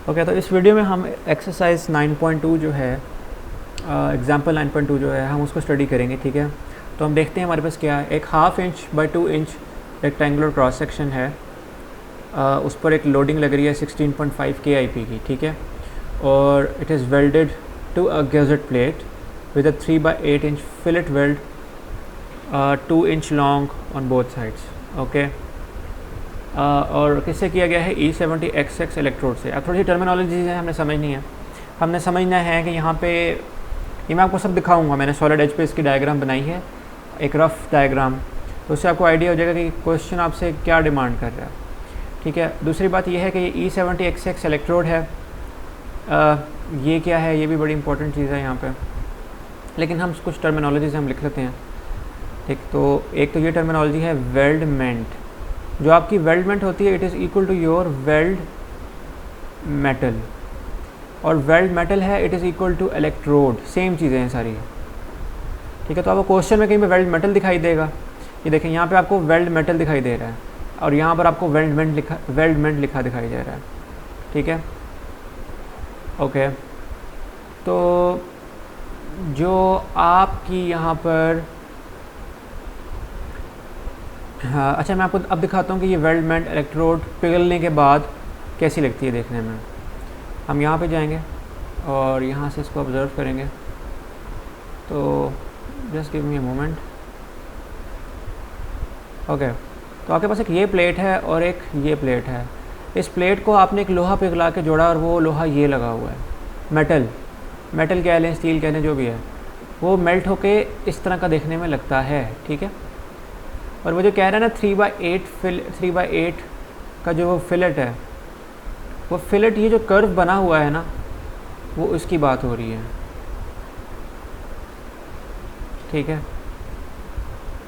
Okay, तो इस video में हम एक्सरसाइज 9.2 जो है, एग्जाम्पल 9.2 जो है, हम उसको स्टडी करेंगे। ठीक है, तो हम देखते हैं हमारे पास क्या है। एक 1/2 inch by 2 inch rectangular cross section है, उस पर एक लोडिंग लग रही है 16.5 KIP की। ठीक है, और it is welded to a gadget plate with a 3/8 inch fillet weld 2 inch long on both sides. Okay, और किससे किया गया है? E70XX इलेक्ट्रोड से। अब थोड़ी सी टर्मिनोलॉजी है, हमने समझनी है। हमने समझना है कि यहाँ पे ये मैं आपको सब दिखाऊंगा। मैंने सॉलिड एज पे इसकी डायग्राम बनाई है, एक रफ डायग्राम, तो उससे आपको आइडिया हो जाएगा कि क्वेश्चन आपसे क्या डिमांड कर रहा है। ठीक है, दूसरी बात यह है कि ये E70XX इलेक्ट्रोड है। ये क्या है? ये भी बड़ी इंपॉर्टेंट चीज़ है यहाँ पे, लेकिन हम कुछ टर्मिनोलॉजी से हम लिख लेते हैं। ठीक, तो एक तो ये टर्मिनोलॉजी है वेल्डमेंट। जो आपकी वेल्डमेंट होती है, it is equal to your weld metal, और वेल्ड मेटल है it is equal to electrode. Same चीज़ें हैं सारी। ठीक है, तो आपको क्वेश्चन में कहीं पे वेल्ड मेटल दिखाई देगा। ये देखें, यहाँ पे आपको वेल्ड मेटल दिखाई दे रहा है, और यहाँ पर आपको वेल्डमेंट लिखा दिखाई दे रहा है। ठीक है, ओके, तो जो आपकी यहाँ पर हाँ, अच्छा, मैं आपको अब दिखाता हूँ कि ये वेल्डमेंट इलेक्ट्रोड पिघलने के बाद कैसी लगती है देखने में। हम यहाँ पे जाएंगे और यहाँ से इसको ऑब्ज़र्व करेंगे। तो just give me a moment. Okay, तो आपके पास एक ये प्लेट है और एक ये प्लेट है। इस प्लेट को आपने एक लोहा पिघला के जोड़ा, और वो लोहा ये लगा हुआ है, मेटल कह लें, स्टील कह लें, जो भी है, वो मेल्ट होके इस तरह का देखने में लगता है। ठीक है, और वो जो कह रहा है ना 3/8 का जो वो फिलेट है, वो फिलेट ये जो कर्व बना हुआ है ना, वो उसकी बात हो रही है। ठीक है,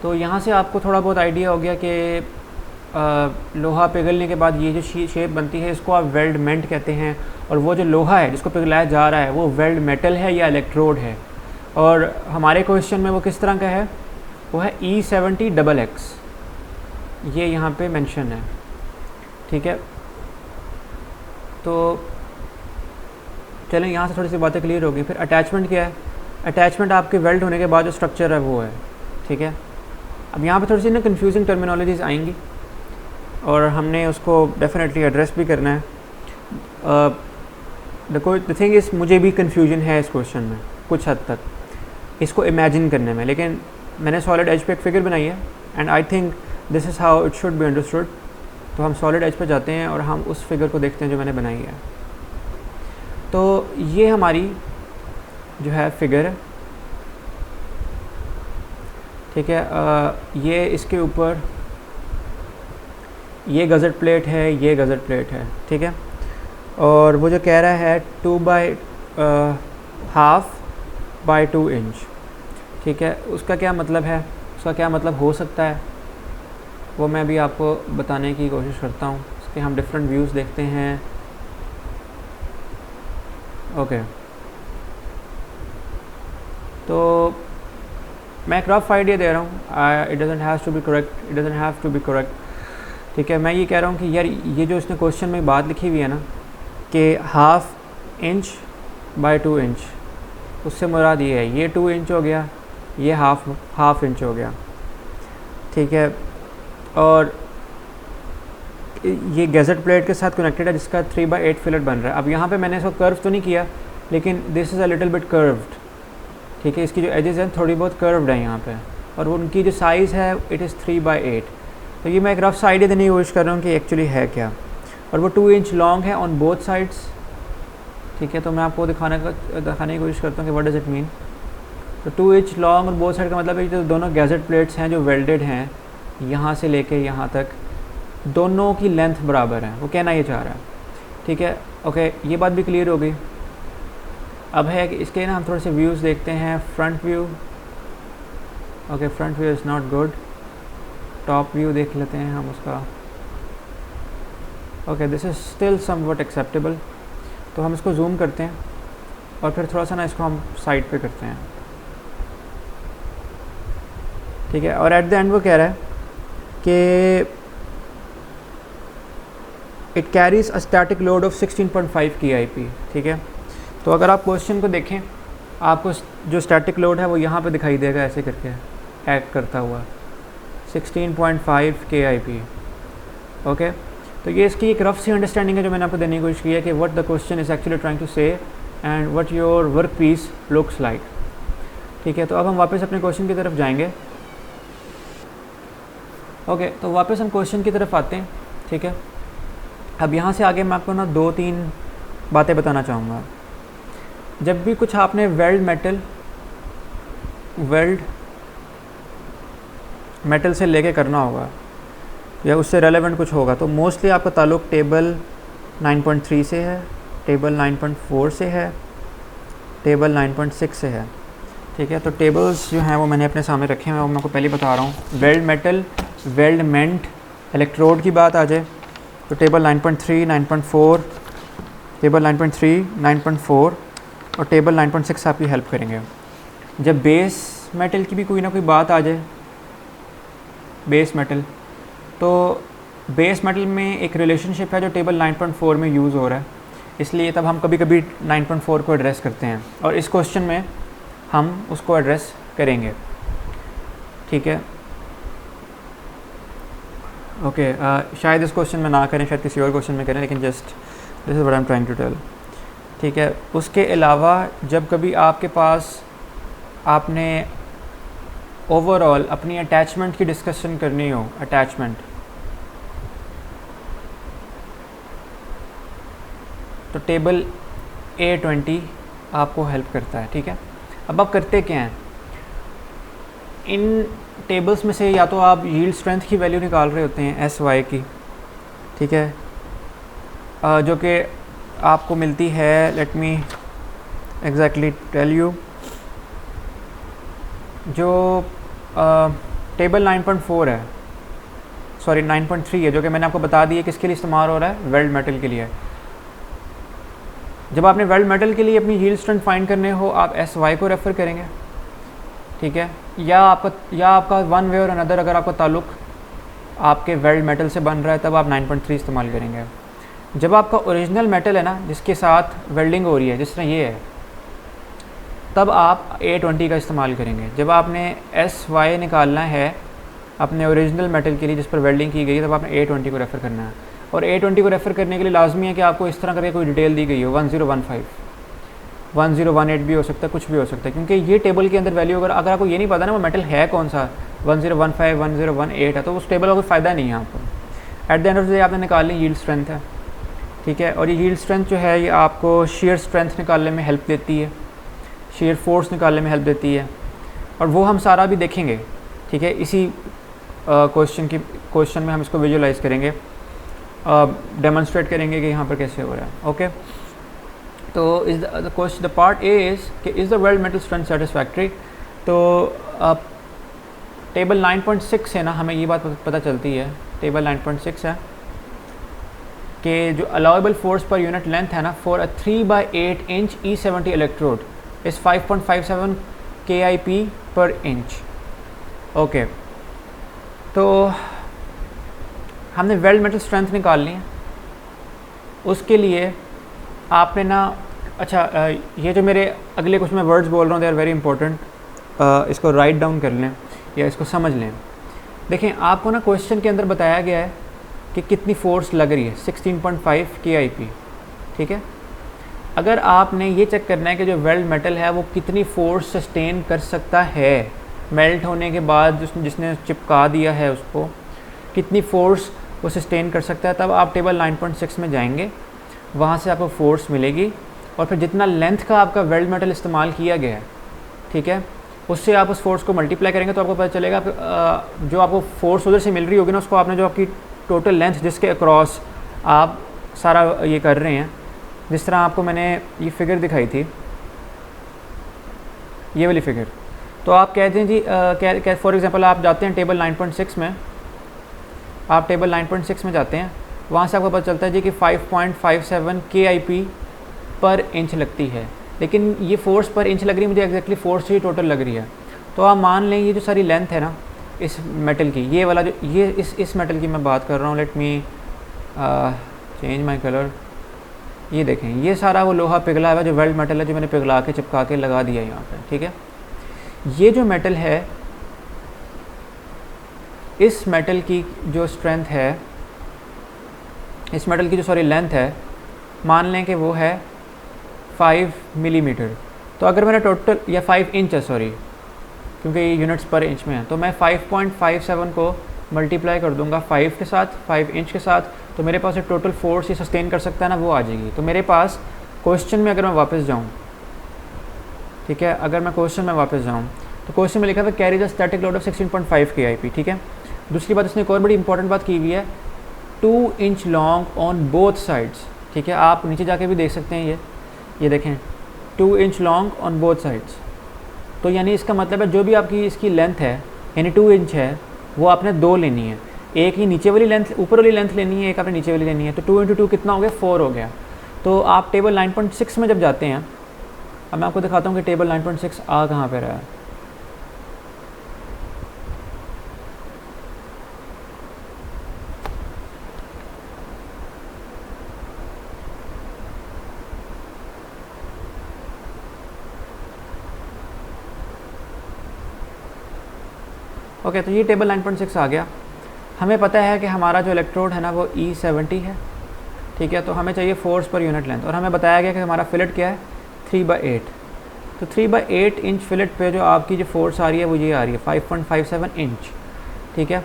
तो यहाँ से आपको थोड़ा बहुत आइडिया हो गया कि लोहा पिघलने के बाद ये जो शेप बनती है, इसको आप वेल्डमेंट कहते हैं। और वो जो लोहा है जिसको पिघलाया जा रहा है, वो वेल्ड मेटल है या इलेक्ट्रोड है। और हमारे क्वेश्चन में वो किस तरह का है? वो है E70XX, ये यहाँ पे मेंशन है। ठीक है, तो चलें, यहाँ से थोड़ी सी बातें क्लियर होगी। फिर अटैचमेंट क्या है? अटैचमेंट आपके वेल्ड होने के बाद जो स्ट्रक्चर है वो है। ठीक है, अब यहाँ पे थोड़ी सी ना कन्फ्यूजिंग टर्मिनोलॉजीज आएंगी, और हमने उसको डेफिनेटली एड्रेस भी करना है। द थिंग इज़, मुझे भी कन्फ्यूजन है इस क्वेश्चन में कुछ हद तक, इसको इमेजिन करने में, लेकिन मैंने सॉलिड एज पे एक फिगर बनाई है, and I think this is how it should be understood. तो हम सॉलिड एज पे जाते हैं और हम उस फिगर को देखते हैं जो मैंने बनाई है। तो ये हमारी जो है फिगर है। ठीक है, ये इसके ऊपर ये गज़ट प्लेट है, ये गज़ट प्लेट है। ठीक है, और वो जो कह रहा है 2/2 इंच। ठीक है, उसका क्या मतलब है, उसका क्या मतलब हो सकता है, वो मैं भी आपको बताने की कोशिश करता हूँ। इसके हम डिफरेंट व्यूज़ देखते हैं। ओके, तो मैं एक रफ आइडिया दे रहा हूँ। It doesn't have to be correct. ठीक है, मैं ये कह रहा हूँ कि यार, ये जो इसने क्वेश्चन में बात लिखी हुई है ना कि 1/2 इंच बाई 2 इंच, उससे मुराद ये है, ये 2 इंच हो गया, ये हाफ इंच हो गया। ठीक है, और ये गैजेट प्लेट के साथ कनेक्टेड है, जिसका 3/8 फिलेट बन रहा है। अब यहाँ पे मैंने इसको कर्व तो नहीं किया, लेकिन this is a little bit curved. ठीक है, इसकी जो एजेस हैं थोड़ी बहुत कर्व्ड है यहाँ पे, और उनकी जो साइज़ है इट इज़ 3/8। तो ये मैं एक रफ सा आइडिया देने की कोशिश कर रहा हूँ कि एक्चुअली है क्या। और वो 2 इंच लॉन्ग है ऑन बोथ साइड्स। ठीक है, तो मैं आपको दिखाने की कोशिश करता हूँ कि व्हाट डज़ इट मीन। तो 2 इंच लॉन्ग और बोथ साइड का मतलब है कि जो दोनों गैजेट प्लेट्स हैं जो वेल्डेड हैं, यहाँ से लेके यहाँ तक, दोनों की लेंथ बराबर है, वो कहना ये चाह रहा है। ठीक है, ओके, ये बात भी क्लियर हो गई। अब है कि इसके ना हम थोड़े से व्यूज़ देखते हैं। Front view, okay, front view is not good. Top view देख लेते हैं हम उसका। Okay, this is still somewhat acceptable. तो हम इसको जूम करते हैं, और फिर थोड़ा सा ना इसको हम साइड पे करते हैं। ठीक है, और एट द एंड वो कह रहा है कि it carries a static load of 16.5 KIP, ठीक है। तो अगर आप क्वेश्चन को देखें, आपको जो स्टैटिक लोड है वो यहाँ पे दिखाई देगा ऐसे करके एक्ट करता हुआ 16.5 KIP, ओके। तो ये इसकी एक रफ सी अंडरस्टैंडिंग है जो मैंने आपको देने की कोशिश की है कि what the question is actually trying to say and what your work piece looks like, ठीक है। तो अब हम वापस अपने क्वेश्चन की तरफ जाएंगे, ओके। तो वापस हम क्वेश्चन की तरफ आते हैं, ठीक है। अब यहाँ से आगे मैं आपको ना 2-3 बातें बताना चाहूँगा। जब भी कुछ आपने वेल्ड मेटल से लेके करना होगा या उससे रेलेवेंट कुछ होगा, तो मोस्टली आपका ताल्लुक टेबल 9.3 से है, टेबल 9.4 से है, टेबल 9.6 से है, ठीक है। तो टेबल्स जो हैं वो मैंने अपने सामने रखे हैं, वो मैं आपको पहले बता रहा हूँ। वेल्ड मेटल, वेल्डमेंट, इलेक्ट्रोड की बात आ जाए तो टेबल 9.3, 9.4, टेबल 9.3, 9.4 और टेबल 9.6 आपकी हेल्प करेंगे। जब बेस मेटल की भी कोई ना कोई बात आ जाए, बेस मेटल, तो बेस मेटल में एक रिलेशनशिप है जो टेबल 9.4 में यूज़ हो रहा है, इसलिए तब हम कभी कभी 9.4 को एड्रेस करते हैं और इस क्वेश्चन में हम उसको एड्रेस करेंगे, ठीक है, ओके। शायद इस क्वेश्चन में ना करें, शायद किसी और क्वेश्चन में करें, लेकिन just this is what I am trying to tell, ठीक है। उसके अलावा जब कभी आपके पास आपने ओवरऑल अपनी अटैचमेंट की डिस्कशन करनी हो, अटैचमेंट, तो टेबल A20 आपको हेल्प करता है, ठीक है। अब आप करते क्या हैं, इन टेबल्स में से या तो आप यील्ड स्ट्रेंथ की वैल्यू निकाल रहे होते हैं SY की, ठीक है, जो कि आपको मिलती है, let me exactly tell you, जो टेबल 9.4 है, सॉरी 9.3 है, जो कि मैंने आपको बता दी है किसके लिए इस्तेमाल हो रहा है, वेल्ड मेटल के लिए। जब आपने वेल्ड मेटल के लिए अपनी यील्ड स्ट्रेंथ फाइंड करने हो, आप SY को रेफ़र करेंगे, ठीक है, या आपका वन वे और अनदर अगर आपका ताल्लुक आपके वेल्ड मेटल से बन रहा है तब आप 9.3 इस्तेमाल करेंगे। जब आपका ओरिजिनल मेटल है ना, जिसके साथ वेल्डिंग हो रही है, जिस तरह ये है, तब आप A20 का इस्तेमाल करेंगे। जब आपने SY निकालना है अपने ओरिजिनल मेटल के लिए जिस पर वेल्डिंग की गई है, तब आपने A20 को रेफ़र करना है। और A20 को रेफ़र करने के लिए लाजमी है कि आपको इस तरह करके कोई डिटेल दी गई हो, 1015, 1018 भी हो सकता है, कुछ भी हो सकता है, क्योंकि ये टेबल के अंदर वैल्यू अगर आपको ये नहीं पता ना वो मेटल है कौन सा, 1015, 1018 है, तो उस टेबल का कोई फ़ायदा नहीं है आपको। At the end of the day आपने निकालनी यील्ड स्ट्रेंथ है, ठीक है। और ये यील्ड स्ट्रेंथ जो है ये आपको शेयर स्ट्रेंथ निकालने में हेल्प देती है, शेयर फोर्स निकालने में हेल्प देती है, और वो हम सारा भी देखेंगे, ठीक है। इसी क्वेश्चन में हम इसको विजुलाइज करेंगे, डेमोन्स्ट्रेट करेंगे कि यहाँ पर कैसे हो रहा है, ओके। तो is the question, the part A is कि is the weld metal strength satisfactory. तो टेबल 9.6 से ना हमें ये बात पता चलती है, टेबल 9.6 है कि जो allowable force per unit length है ना for a 3/8 inch E70 electrode is 5.57 KIP पर इंच, ओके। तो हमने वेल्ड मेटल स्ट्रेंथ निकालनी है, उसके लिए आपने ना, अच्छा ये जो मेरे अगले कुछ मैं वर्ड्स बोल रहा हूँ दे आर वेरी इंपॉर्टेंट, इसको राइट डाउन कर लें या इसको समझ लें। देखें, आपको ना क्वेश्चन के अंदर बताया गया है कि कितनी फोर्स लग रही है, 16.5 KIP, ठीक है। अगर आपने ये चेक करना है कि जो वेल्ड मेटल है वो कितनी फोर्स सस्टेन कर सकता है मेल्ट होने के बाद, जिसने चिपका दिया है उसको कितनी फ़ोर्स वो सस्टेन कर सकता है, तब आप टेबल 9.6 में जाएंगे, वहाँ से आपको फोर्स मिलेगी और फिर जितना लेंथ का आपका वेल्ड मेटल इस्तेमाल किया गया है, ठीक है, उससे आप उस फोर्स को मल्टीप्लाई करेंगे तो आपको पता चलेगा जो आपको फोर्स उधर से मिल रही होगी ना, उसको आपने जो आपकी टोटल लेंथ जिसके अक्रॉस आप सारा ये कर रहे हैं, जिस तरह आपको मैंने ये फिगर दिखाई थी, ये वाली फिगर, तो आप कहते हैं जी फॉर एग्जांपल आप जाते हैं टेबल 9.6 में, आप टेबल 9.6 में जाते हैं, वहाँ से आपको पता चलता है जी कि 5.57 KIP पर इंच लगती है, लेकिन ये फोर्स पर इंच लग रही है, मुझे एग्जैक्टली फोर्स ही टोटल लग रही है। तो आप मान लें ये जो सारी लेंथ है ना इस मेटल की, ये वाला जो ये इस मेटल की मैं बात कर रहा हूँ, let me change my colour. ये देखें, ये सारा वो लोहा पिघला हुआ है जो वेल्ड मेटल है, जो मैंने पिघला के चिपका के लगा दिया यहाँ पे, ठीक है। ये जो मेटल है, इस मेटल की जो स्ट्रेंथ है, इस मेटल की जो लेंथ है, मान लें कि वो है 5 मिलीमीटर। तो अगर मेरा टोटल, या 5 इंच है सॉरी, क्योंकि ये यूनिट्स पर इंच में है, तो मैं 5.57 को मल्टीप्लाई कर दूंगा 5 के साथ, 5 इंच के साथ, तो मेरे पास जो टोटल फोर्स ये सस्टेन कर सकता है ना, वो आ जाएगी। तो मेरे पास क्वेश्चन में अगर मैं वापस जाऊँ, ठीक है, अगर मैं क्वेश्चन में वापस जाऊँ तो क्वेश्चन में लिखा है carry the static load of 16.5 KIP, ठीक है। दूसरी बात, इसने एक और बड़ी इंपॉर्टेंट बात की हुई है, 2 inch long on both sides, ठीक है। आप नीचे जाके भी देख सकते हैं, ये देखें 2 inch long on both sides. तो यानी इसका मतलब है जो भी आपकी इसकी लेंथ है, यानी 2 इंच है, वो आपने 2 लेनी है। एक ही नीचे वाली लेंथ, ऊपर वाली लेंथ लेनी है, एक आपने नीचे वाली लेनी है। तो 2 इंटू 2 कितना हो गया, 4 हो गया। तो आप टेबल 9.6 में जब जाते हैं, अब मैं आपको दिखाता हूँ कि टेबल 9.6 आ कहाँ पे रहा है। ओके, तो ये टेबल 9.6 आ गया। हमें पता है कि हमारा जो इलेक्ट्रोड है ना वो E70 है, ठीक है। तो हमें चाहिए फोर्स पर यूनिट लेंथ, और हमें बताया गया कि हमारा फिलेट क्या है, 3/8। तो 3/8 इंच फिलेट पे जो आपकी जो फोर्स आ रही है वो ये आ रही है 5.57 इंच, ठीक है।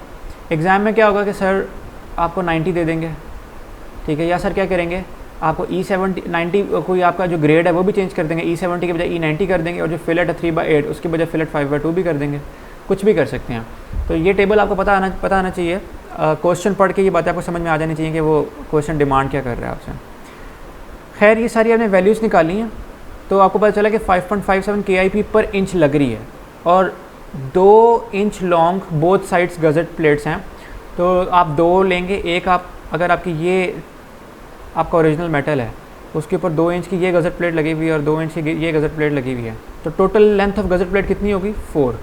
एग्ज़ाम में क्या होगा कि सर आपको 90 दे देंगे, ठीक है, या सर क्या करेंगे, आपको E70 90 कोई आपका जो ग्रेड है वो भी चेंज कर देंगे, E70 के बजाय E90 कर देंगे, और जो फिलेट है 3/8 उसके बजाय फिलेट 5/2 भी कर देंगे, कुछ भी कर सकते हैं। तो ये टेबल आपको पता आना चाहिए। क्वेश्चन पढ़ के ये बातें आपको समझ में आ जानी चाहिए कि वो क्वेश्चन डिमांड क्या कर रहा है आपसे। खैर, ये सारी आपने वैल्यूज़ निकाली हैं, तो आपको पता चला कि 5.57 KIP पर इंच लग रही है, और 2 inch long both sides gazette plates हैं। तो आप 2 लेंगे, एक आप अगर आपकी ये आपका ओरिजिनल मेटल है, उसके ऊपर 2 इंच की ये गज़ट प्लेट लगी हुई है और 2 इंच की ये गज़ट प्लेट लगी हुई है, तो total length of gazette plate कितनी होगी, 4,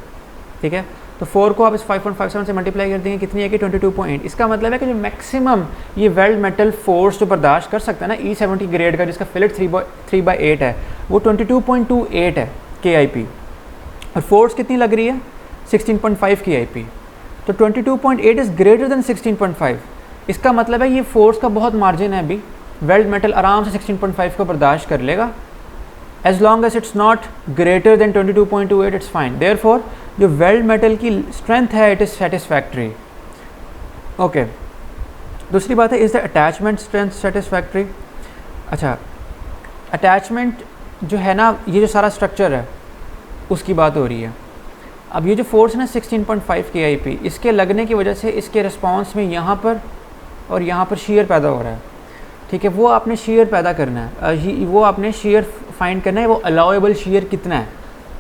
ठीक है। तो 4 को आप इस 5.57 से मल्टीप्लाई कर देंगे, कितनी है कि 22.8। इसका मतलब है कि जो मैक्सिमम ये वेल्ड मेटल फोर्स जो बर्दाश्त कर सकता है ना E70 ग्रेड का, जिसका फिलेट 3/8 है, वो 22.28 है KIP, और फोर्स कितनी लग रही है, 16.5 KIP। तो 22.8 इज़ ग्रेटर देन 16.5। इसका मतलब है ये फोर्स का बहुत मार्जिन है, अभी वेल्ड मेटल आराम से 16.5 को बर्दाश्त कर लेगा, as long as it's not greater than 22.28 it's fine। therefore जो वेल्ड मेटल की स्ट्रेंथ है इट इज़ सेटिस्फैक्ट्री। ओके, दूसरी बात है, is the attachment strength satisfactory. अच्छा, अटैचमेंट जो है ना, ये जो सारा स्ट्रक्चर है उसकी बात हो रही है। अब ये जो फोर्स है ना 16.5 KIP, इसके लगने की वजह से इसके रिस्पॉन्स में यहाँ पर और यहाँ पर शीयर पैदा हो रहा है, ठीक है। वो आपने शीयर पैदा करना है, वो आपने शीयर फाइंड करना है, वो अलाउएबल शीयर कितना है,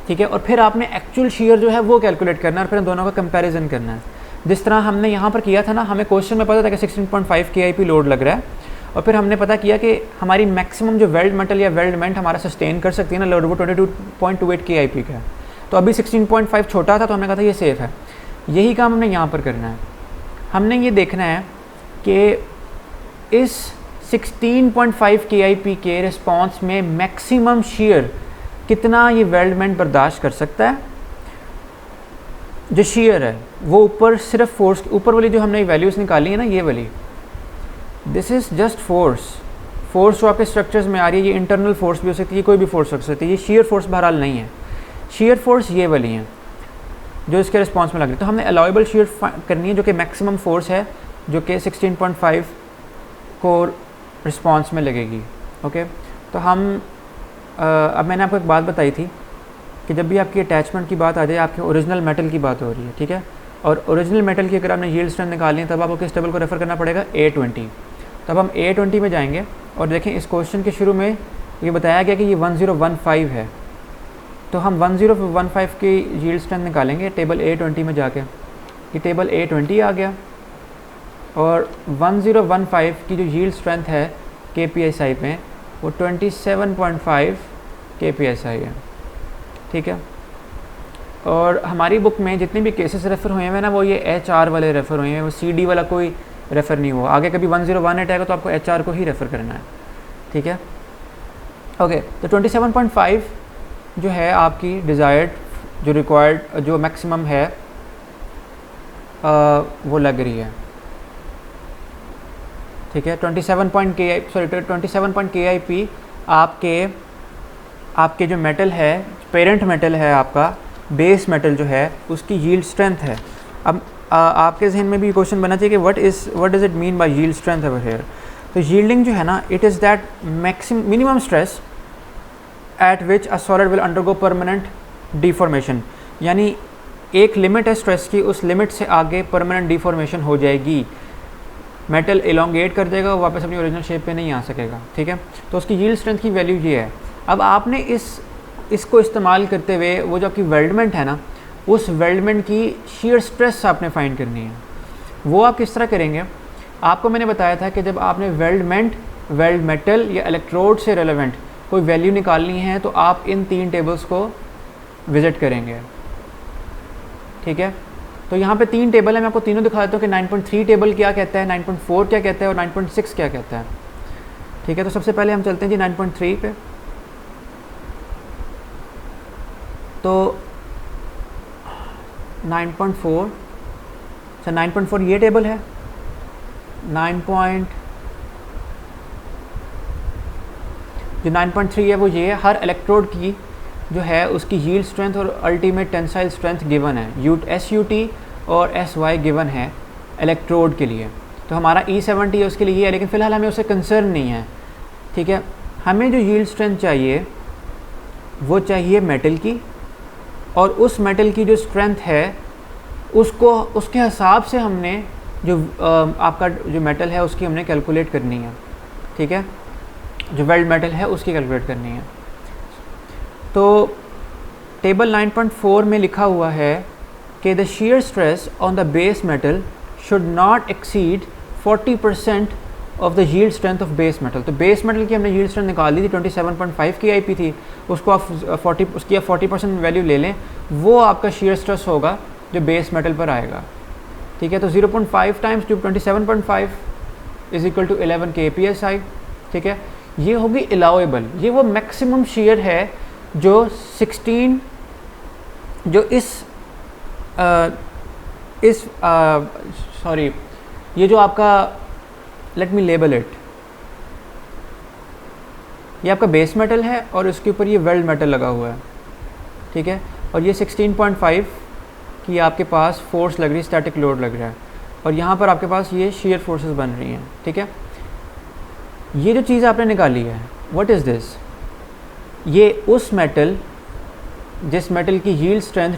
ठीक है। और फिर आपने एक्चुअल शीयर जो है वो कैलकुलेट करना है, और फिर दोनों का कंपैरिजन करना है। जिस तरह हमने यहाँ पर किया था ना, हमें क्वेश्चन में पता था कि 16.5 KIP लोड लग रहा है, और फिर हमने पता किया कि हमारी मैक्सिमम जो वेल्ड मेटल या वेल्डमेंट हमारा सस्टेन कर सकती है ना लोड, वो 22.28 KIP का है। तो अभी 16.5 छोटा था, तो हमने कहा था ये सेफ़ है। यही काम हमने यहाँ पर करना है। हमने ये देखना है कि इस 16.5 KIP के रिस्पॉन्स में मैक्सिमम शीयर कितना ये वेल्डमेंट बर्दाश्त कर सकता है। जो शीयर है वो ऊपर सिर्फ फोर्स, ऊपर वाली जो हमने वैल्यूज़ निकाली है ना, ये वाली, दिस इज़ जस्ट फोर्स जो आपके स्ट्रक्चर्स में आ रही है, ये इंटरनल फोर्स भी हो सकती है, कोई भी फोर्स हो सकती है, ये शीयर फोर्स बहरहाल नहीं है। शीयर फोर्स ये वाली हैं जो इसके रिस्पॉन्स में लग रही है। तो हमने अलाउएबल शीयर करनी है जो कि मैक्सिमम फोर्स है, जो कि 16.5 को रिस्पॉन्स में लगेगी। ओके, तो हम अब मैंने आपको एक बात बताई थी कि जब भी आपकी अटैचमेंट की बात आ जाए, आपके ओरिजिनल मेटल की बात हो रही है, ठीक है। और ओरिजिनल मेटल की अगर आपने यील्ड स्ट्रेंथ निकालनी है, तब आपको किस टेबल को रेफर करना पड़ेगा, A20। तब हम A20 में जाएंगे, और देखें इस क्वेश्चन के शुरू में ये बताया गया कि ये 1015 है, तो हम 1015 की यील्ड स्ट्रेंथ निकालेंगे टेबल A20 में जाके। ये टेबल A20 आ गया, और 1015 की जो यील्ड स्ट्रेंथ है KPSI में, वो 27.5 KPSI है, ठीक है। और हमारी बुक में जितने भी केसेस रेफ़र हुए हैं ना, वो ये HR वाले रेफ़र हुए हैं, वो CD वाला कोई रेफ़र नहीं हुआ। आगे कभी 1018 आएगा तो आपको HR को ही रेफ़र करना है, ठीक है। ओके, तो 27.5 जो है आपकी डिज़ायर्ड जो रिक्वायर्ड जो मैक्सिमम है वो लग रही है, ठीक है। 27 KIP आपके जो मेटल है, पेरेंट मेटल है आपका, बेस मेटल जो है उसकी यील्ड स्ट्रेंथ है। अब आपके जहन में भी क्वेश्चन बना चाहिए कि what does it mean by yield strength over here. तो यील्डिंग जो है ना, it is that minimum stress eight which a solid will undergo permanent deformation, यानी एक लिमिट है स्ट्रेस की, उस लिमिट से आगे परमानेंट डिफॉर्मेशन हो जाएगी, मेटल एलोंगेट कर देगा, वापस अपनी ओरिजिनल शेप पे नहीं आ सकेगा, ठीक है। तो उसकी यील्ड स्ट्रेंथ की वैल्यू ये है। अब आपने इसको इस्तेमाल करते हुए वो जो आपकी वेल्डमेंट है ना, उस वेल्डमेंट की शीयर स्ट्रेस आपने फाइंड करनी है। वो आप किस तरह करेंगे, आपको मैंने बताया था कि जब आपने वेल्ड मेटल या इलेक्ट्रोड से रेलेवेंट कोई वैल्यू निकालनी है तो आप इन 3 टेबल्स को विज़िट करेंगे, ठीक है। तो यहाँ पे 3 टेबल है, मैं आपको तीनों दिखा देता हूँ कि 9.3 टेबल क्या कहता है, 9.4 क्या कहता है और 9.6 क्या कहता है, ठीक है। तो सबसे पहले हम चलते हैं जी 9.3 पे। तो 9.4, अच्छा 9.4 ये टेबल है, 9.3 है वो ये है, हर इलेक्ट्रोड की जो है उसकी यील्ड स्ट्रेंथ और अल्टीमेट टेंसाइल स्ट्रेंथ गिवन है, SUT और SY गिवन है इलेक्ट्रोड के लिए। तो हमारा E70 है उसके लिए ये है, लेकिन फ़िलहाल हमें उससे कंसर्न नहीं है, ठीक है। हमें जो यील्ड स्ट्रेंथ चाहिए वो चाहिए मेटल की, और उस मेटल की जो स्ट्रेंथ है उसके हिसाब से हमने जो आपका जो मेटल है उसकी हमने कैलकुलेट करनी है, ठीक है। जो वेल्ड मेटल है उसकी कैलकुलेट करनी है। तो टेबल 9.4 में लिखा हुआ है कि the shear stress on the base metal should not exceed 40% of the yield strength of base metal। तो बेस मेटल की हमने yield strength निकाल ली थी, 27.5 की IP थी, उसको आप 40% वैल्यू ले लें, वो आपका shear stress होगा जो बेस मेटल पर आएगा, ठीक है। तो 0.5 times 27.5 is equal to 11 kPSI, ठीक है। ये होगी अलाउएबल, ये वो मैक्सिमम shear है जो 16 जो सॉरी ये जो आपका, लेट मी लेबल इट, ये आपका बेस मेटल है और इसके ऊपर ये वेल्ड मेटल लगा हुआ है, ठीक है। और ये 16.5 की आपके पास फोर्स लग रही है, स्टैटिक लोड लग रहा है, और यहाँ पर आपके पास ये shear फोर्सेस बन रही हैं, ठीक है। ये जो चीज़ आपने निकाली है, व्हाट इज़ दिस, ये उस मेटल जिस मेटल की यील्ड स्ट्रेंथ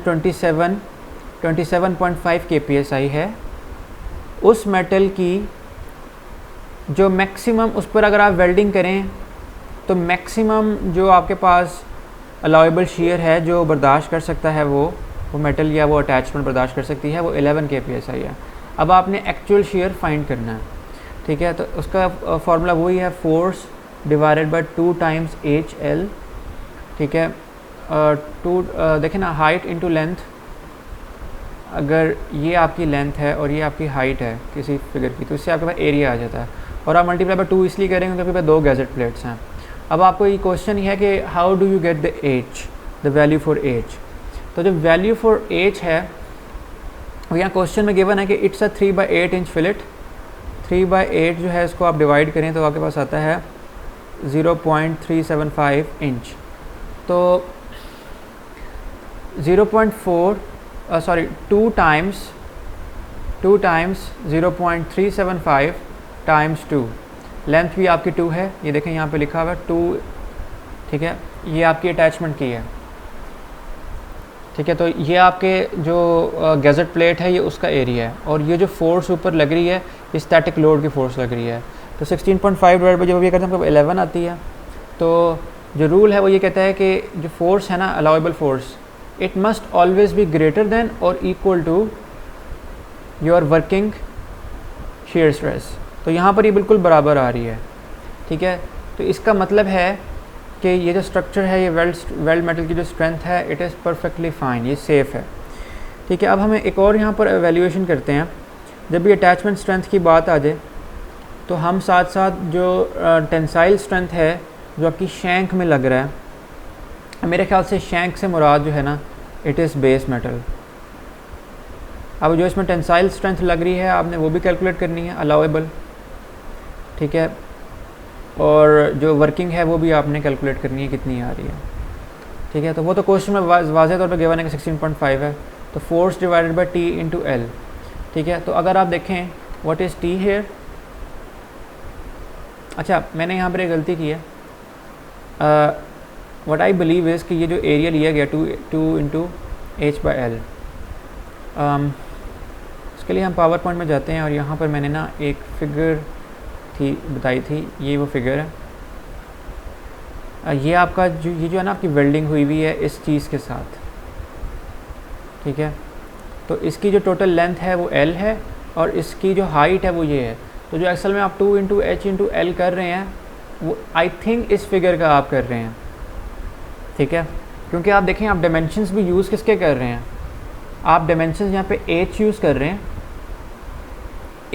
27.5 kPSI है, उस मेटल की जो मैक्सिमम, उस पर अगर आप वेल्डिंग करें तो मैक्सिमम जो आपके पास अलाउएबल shear है जो बर्दाश्त कर सकता है वो मेटल या वो अटैचमेंट बर्दाश्त कर सकती है, वो 11 kPSI है। अब आपने एक्चुअल shear फाइंड करना है, ठीक है। तो उसका फार्मूला वही है, force divided by 2 times HL, ठीक है। देखें ना, हाइट इनटू लेंथ, अगर ये आपकी लेंथ है और ये आपकी हाइट है किसी फिगर की, तो इससे आपके पास एरिया आ जाता है, और आप मल्टीप्लाई बाय 2 इसलिए करेंगे क्योंकि आपके पास 2 गैजेट प्लेट्स हैं। अब आपको ये क्वेश्चन है कि how do you get the value for H। तो जो वैल्यू फॉर H है वो यहाँ क्वेश्चन में गिवन है कि इट्स अ 3/8 इंच फिलेट। 3/8 जो है इसको आप डिवाइड करें तो आपके पास आता है 0.375 इंच। तो 2 टाइम्स 0.375 टाइम्स 2, लेंथ भी आपकी 2 है, ये देखें यहाँ पे लिखा हुआ है 2, ठीक है। ये आपकी अटैचमेंट की है, ठीक है। तो ये आपके जो गैजेट प्लेट है ये उसका एरिया है, और ये जो फोर्स ऊपर लग रही है ये स्टैटिक लोड की फोर्स लग रही है। तो 16.5 डिवाइड बाई जब ये करते हैं हमको 11 आती है। तो जो रूल है वो ये कहता है कि जो फोर्स है ना, allowable force, it must always be greater than और equal to your working shear stress. तो यहाँ पर ये बिल्कुल बराबर आ रही है, ठीक है। तो इसका मतलब है कि ये जो स्ट्रक्चर है, ये वेल्ड मेटल की जो स्ट्रेंथ है, इट इज़ परफेक्टली फाइन, ये सेफ़ है, ठीक है। अब हमें एक और यहाँ पर एवेल्यूएशन करते हैं। जब भी अटैचमेंट स्ट्रेंथ की बात आ जाए तो हम साथ साथ जो टेंसाइल स्ट्रेंथ है जो आपकी शैंक में लग रहा है, मेरे ख्याल से शैंक से मुराद जो है ना इट इज़ बेस मेटल। अब जो इसमें टेंसाइल स्ट्रेंथ लग रही है आपने वो भी कैलकुलेट करनी है अलाउेबल, ठीक है, और जो वर्किंग है वो भी आपने कैलकुलेट करनी है कितनी आ रही है, ठीक है। तो वो तो क्वेश्चन में वाज़ेह तौर पर गिवन है कि 16.5 है, तो force divided by T into L, ठीक है। तो अगर आप देखें व्हाट इज़ टी हेयर, अच्छा मैंने यहाँ पर एक गलती की है, व्हाट आई बिलीव इज़ कि ये जो एरिया लिया गया 2 इंटू एच बाई एल, इसके लिए हम पावर पॉइंट में जाते हैं और यहाँ पर मैंने ना एक फिगर थी बताई थी, ये वो फिगर है, ये आपका जो है ना आपकी वेल्डिंग हुई हुई है इस चीज़ के साथ, ठीक है। तो इसकी जो टोटल लेंथ है वो L है और इसकी जो हाइट है वो ये है। तो जो असल में आप 2 इंटू एच इंटू एल कर रहे हैं वो आई थिंक इस फिगर का आप कर रहे हैं, ठीक है, क्योंकि आप देखें आप डायमेंशंस भी यूज़ किसके कर रहे हैं, आप डायमेंशंस यहाँ पे एच यूज़ कर रहे हैं।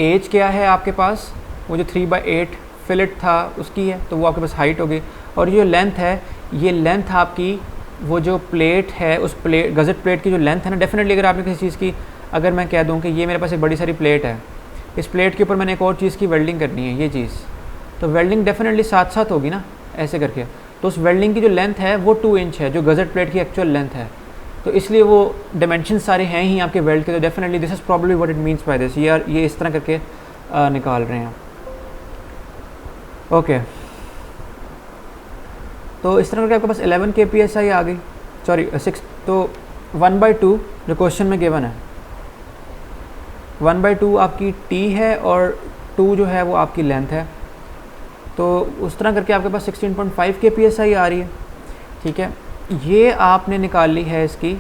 एच क्या है आपके पास, वो जो 3/8 फिलेट था उसकी है, तो वो आपके पास हाइट हो गई, और ये जो लेंथ है ये लेंथ आपकी वो जो प्लेट है उस प्लेट गज़ट प्लेट की जो लेंथ है ना, डेफिनेटली अगर आपने किसी चीज़ की, अगर मैं कह दूं कि ये मेरे पास एक बड़ी सारी प्लेट है, इस प्लेट के ऊपर मैंने एक और चीज़ की वेल्डिंग करनी है ये चीज़, तो वेल्डिंग डेफिनेटली साथ साथ होगी ना ऐसे करके, तो उस वेल्डिंग की जो लेंथ है वो 2 इंच है जो गज़ट प्लेट की एक्चुअल लेंथ है, तो इसलिए वो डायमेंशन सारे हैं ही आपके वेल्ड के, तो definitely this is probably what it means by this, ये इस तरह करके निकाल रहे हैं, ओके। तो इस तरह करके आपके पास 11 kpsi आ गई, सॉरी 6, तो 1/2 जो क्वेश्चन में गिवन है 1/2 आपकी टी है और 2 जो है वो आपकी लेंथ है, तो उस तरह करके आपके पास 16.5 kpsi आ रही है, ठीक है। ये आपने निकाल ली है इसकी,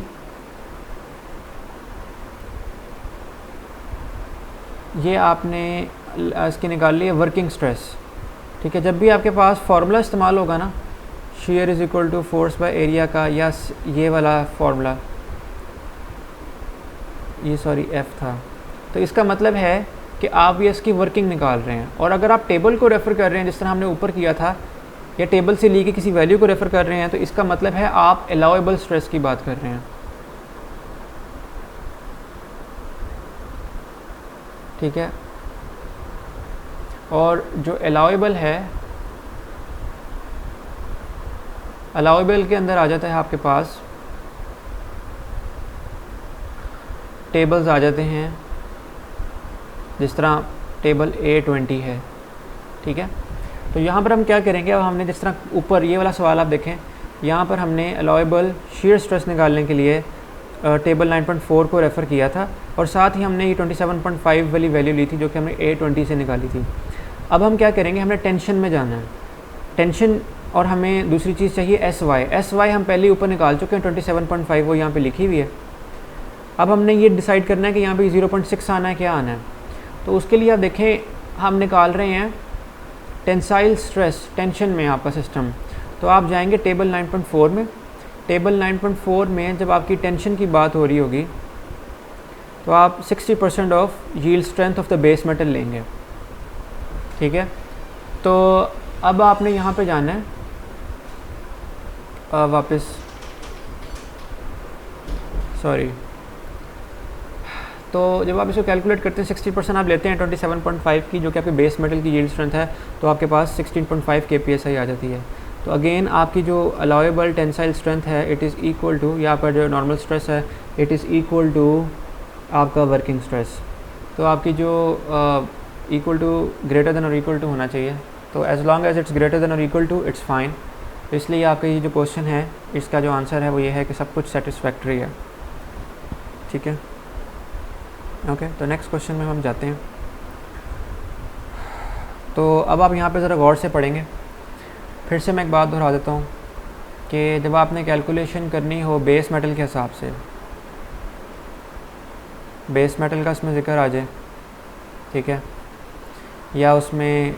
ये आपने इसकी निकाल ली है वर्किंग स्ट्रेस, ठीक है। जब भी आपके पास फार्मूला इस्तेमाल होगा ना shear is equal to force by area का, या ये वाला फार्मूला, ये सॉरी एफ था, तो इसका मतलब है कि आप ये इसकी वर्किंग निकाल रहे हैं, और अगर आप टेबल को रेफ़र कर रहे हैं जिस तरह हमने ऊपर किया था, या टेबल से ली के किसी वैल्यू को रेफ़र कर रहे हैं, तो इसका मतलब है आप अलाउेबल स्ट्रेस की बात कर रहे हैं, ठीक है। और जो अलाउेबल है, अलाउेबल के अंदर आ जाता है आपके पास टेबल्स आ जाते हैं, जिस तरह टेबल A20 है, ठीक है। तो यहाँ पर हम क्या करेंगे, अब हमने जिस तरह ऊपर ये वाला सवाल आप देखें, यहाँ पर हमने अलाउेबल शीयर स्ट्रेस निकालने के लिए टेबल 9.4 को रेफ़र किया था, और साथ ही हमने ये 27.5 वाली वैल्यू ली थी जो कि हमने A20 से निकाली थी। अब हम क्या करेंगे, हमने टेंशन में जाना है, टेंशन, और हमें दूसरी चीज़ चाहिए एस वाई हम पहले ऊपर निकाल चुके हैं 27.5, वो यहाँ पे लिखी हुई है। अब हमने ये डिसाइड करना है कि यहाँ पे 0.6 आना है, क्या आना है, तो उसके लिए आप देखें हम निकाल रहे हैं टेंसाइल स्ट्रेस, टेंशन में आपका सिस्टम, तो आप जाएंगे टेबल 9.4 में, टेबल 9.4 में जब आपकी टेंशन की बात हो रही होगी तो आप 60% of yield strength of the base metal लेंगे, ठीक है। तो अब आपने यहाँ पे जाना है वापस, सॉरी, तो जब आप इसको कैलकुलेट करते हैं 60% आप लेते हैं 27.5 की जो कि आपके बेस मेटल की यील्ड स्ट्रेंथ है, तो आपके पास 16.5 kpsi आ जाती है। तो अगेन आपकी जो अलाउेबल टेंसाइल स्ट्रेंथ है इट इज़ इक्वल टू, या आपका जो नॉर्मल स्ट्रेस है इट इज़ इक्वल टू आपका वर्किंग स्ट्रेस, तो आपकी जो इक्वल टू ग्रेटर देन और इक्वल टू होना चाहिए, तो as long as it's greater than और इक्वल टू इट्स फाइन। तो इसलिए आपका ये जो क्वेश्चन है इसका जो आंसर है वो ये है कि सब कुछ सेटिस्फैक्ट्री है, ठीक है, ओके। तो नेक्स्ट क्वेश्चन में हम जाते हैं। तो अब आप यहाँ पे ज़रा गौर से पढ़ेंगे, फिर से मैं एक बात दोहरा देता हूँ कि जब आपने कैलकुलेशन करनी हो बेस मेटल के हिसाब से, बेस मेटल का उसमें ज़िक्र आ जाए, ठीक है, या उसमें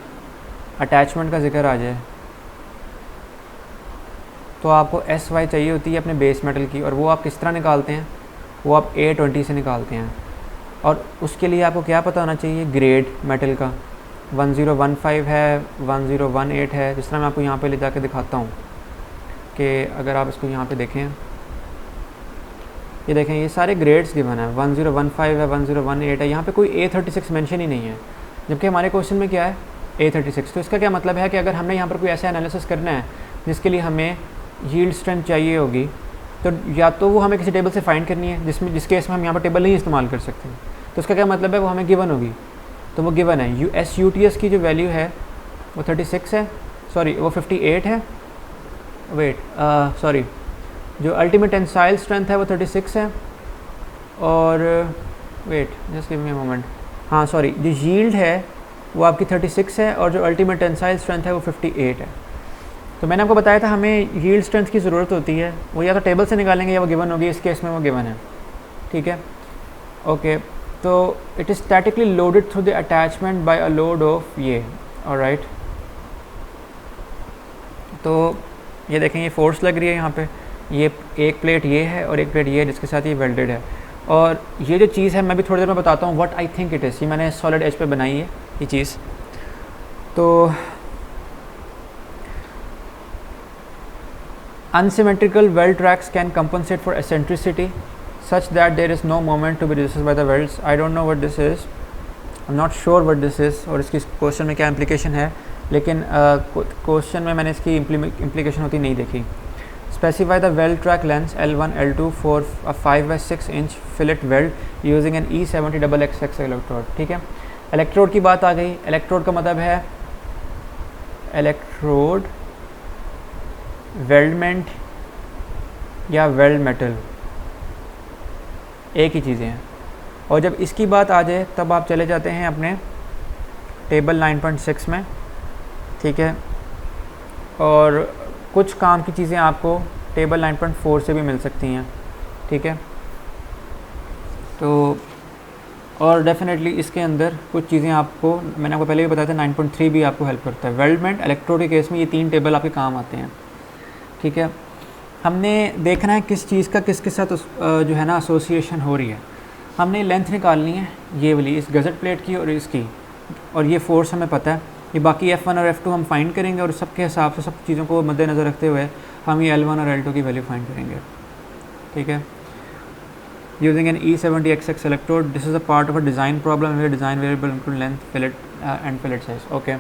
अटैचमेंट का ज़िक्र आ जाए, तो आपको एस वाई चाहिए होती है अपने बेस मेटल की, और वो आप किस तरह निकालते हैं, वो आप A20 से निकालते हैं, और उसके लिए आपको क्या पता होना चाहिए, ग्रेड मेटल का 1015 है, 1018 है। जिस तरह मैं आपको यहाँ पे ले जाके दिखाता हूँ कि अगर आप इसको यहाँ पे देखें, ये देखें ये सारे ग्रेड्स गिवन है, 1015 है, 1018 है, यहाँ पे कोई A36 मेंशन ही नहीं है, जबकि हमारे क्वेश्चन में क्या है A36। तो इसका क्या मतलब है कि अगर हमने यहाँ पर कोई ऐसा एनालिसिस करना है जिसके लिए हमें यील्ड स्ट्रेंथ चाहिए होगी, तो या तो वो हमें किसी टेबल से फाइंड करनी है, जिस केस में हम यहाँ पर टेबल नहीं इस्तेमाल कर सकते, तो उसका क्या मतलब है वो हमें गिवन होगी। तो वो गिवन है SUTS की जो वैल्यू है वो 36 है, सॉरी वो 58 है, वेट सॉरी जो अल्टीमेट टेंसाइल स्ट्रेंथ है वो 36 है, और wait just give me a moment, हाँ सॉरी जो यील्ड है वो आपकी 36 है और जो अल्टीमेट टेंसाइल स्ट्रेंथ है वो 58 है। तो मैंने आपको बताया था हमें यील्ड स्ट्रेंथ की ज़रूरत होती है, वो या तो टेबल से निकालेंगे या वो गिवन होगी, इस केस में वो गिवन है, ठीक है। ओके, तो it is statically loaded through the attachment by a load of ये, ऑलराइट। तो ये देखें ये फोर्स लग रही है यहाँ पे, ये एक प्लेट ये है और एक प्लेट ये है जिसके साथ ये वेल्डेड है। और ये जो चीज़ है मैं भी थोड़ी देर में बताता हूँ what I think it is, ये मैंने सॉलिड एज पे बनाई है ये चीज़। तो unsymmetrical weld tracks can compensate for eccentricity such that there is no moment to be resisted by the welds. I don't know what this is, I'm not sure what this is और इसकी question में क्या implication है, लेकिन question में मैंने इसकी implication होती नहीं देखी। Specify the weld track lengths L1, L2 for a 5/6 inch fillet weld using an E70XX electrode, ठीक है। इलेक्ट्रोड की बात आ गई, इलेक्ट्रोड का मतलब है इलेक्ट्रोड वेल्डमेंट या वेल्ड मेटल, एक ही चीज़ें हैं। और जब इसकी बात आ जाए तब आप चले जाते हैं अपने टेबल 9.6 में, ठीक है। और कुछ काम की चीज़ें आपको टेबल 9.4 से भी मिल सकती हैं, ठीक है। तो और डेफिनेटली इसके अंदर कुछ चीज़ें आपको, मैंने आपको पहले भी बताया था 9.3 भी आपको हेल्प करता है। वेल्डमेंट इलेक्ट्रोड के केस में ये 3 टेबल आपके काम आते हैं, ठीक है। हमने देखना है किस चीज़ का किसके साथ जो है ना एसोसिएशन हो रही है। हमने लेंथ निकालनी है ये वाली, इस गज़ट प्लेट की और इसकी, और ये फोर्स हमें पता है, ये बाकी F1 और F2 हम फाइंड करेंगे और सबके हिसाब से सब चीज़ों को मद्देनज़र रखते हुए हम ये L1 और L2 की वैल्यू फाइंड करेंगे, ठीक है। Using an E70XX electrode, this is a part of a design problem where design variable include length fillet and fillet size, okay.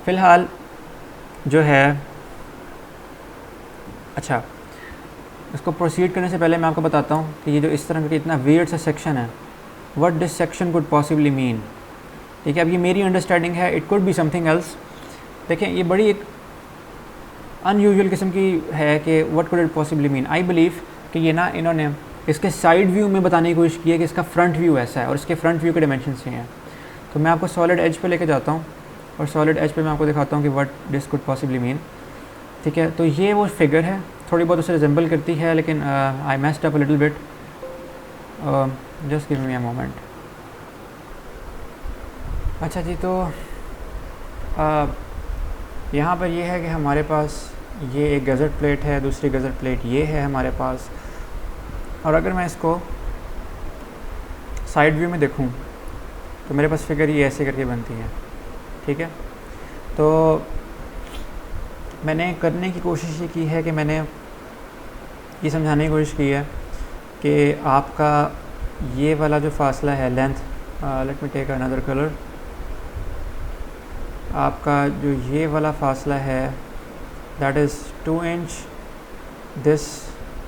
फ़िलहाल जो है, अच्छा इसको प्रोसीड करने से पहले मैं आपको बताता हूँ कि ये जो इस तरह का इतना वियर्ड सा सेक्शन है, what this section could possibly mean, ठीक है। अब ये मेरी अंडरस्टैंडिंग है, it could be something else. देखें ये बड़ी एक अनयूजुअल किस्म की है कि what could it possibly mean. I believe कि ये ना इन्होंने इसके साइड व्यू में बताने की कोशिश की है कि इसका फ्रंट व्यू ऐसा है और इसके फ्रंट व्यू के डायमेंशन से हैं। तो मैं आपको सॉलिड एज पे लेके जाता हूँ और सॉलिड एज पे मैं आपको दिखाता हूँ कि what this could possibly mean, ठीक है। तो ये वो फिगर है, थोड़ी बहुत उसे रिजेंबल करती है, लेकिन आई messed up a little bit, just give me a moment. अच्छा जी, तो यहाँ पर ये है कि हमारे पास ये एक गज़ट प्लेट है, दूसरी गज़ट प्लेट ये है हमारे पास, और अगर मैं इसको साइड व्यू में देखूँ तो मेरे पास फिगर ये ऐसे करके बनती है, ठीक है। तो मैंने करने की कोशिश ये की है कि मैंने ये समझाने की कोशिश की है कि आपका ये वाला जो फासला है length, let me take another colour, आपका जो ये वाला फासला है that is 2 inch, this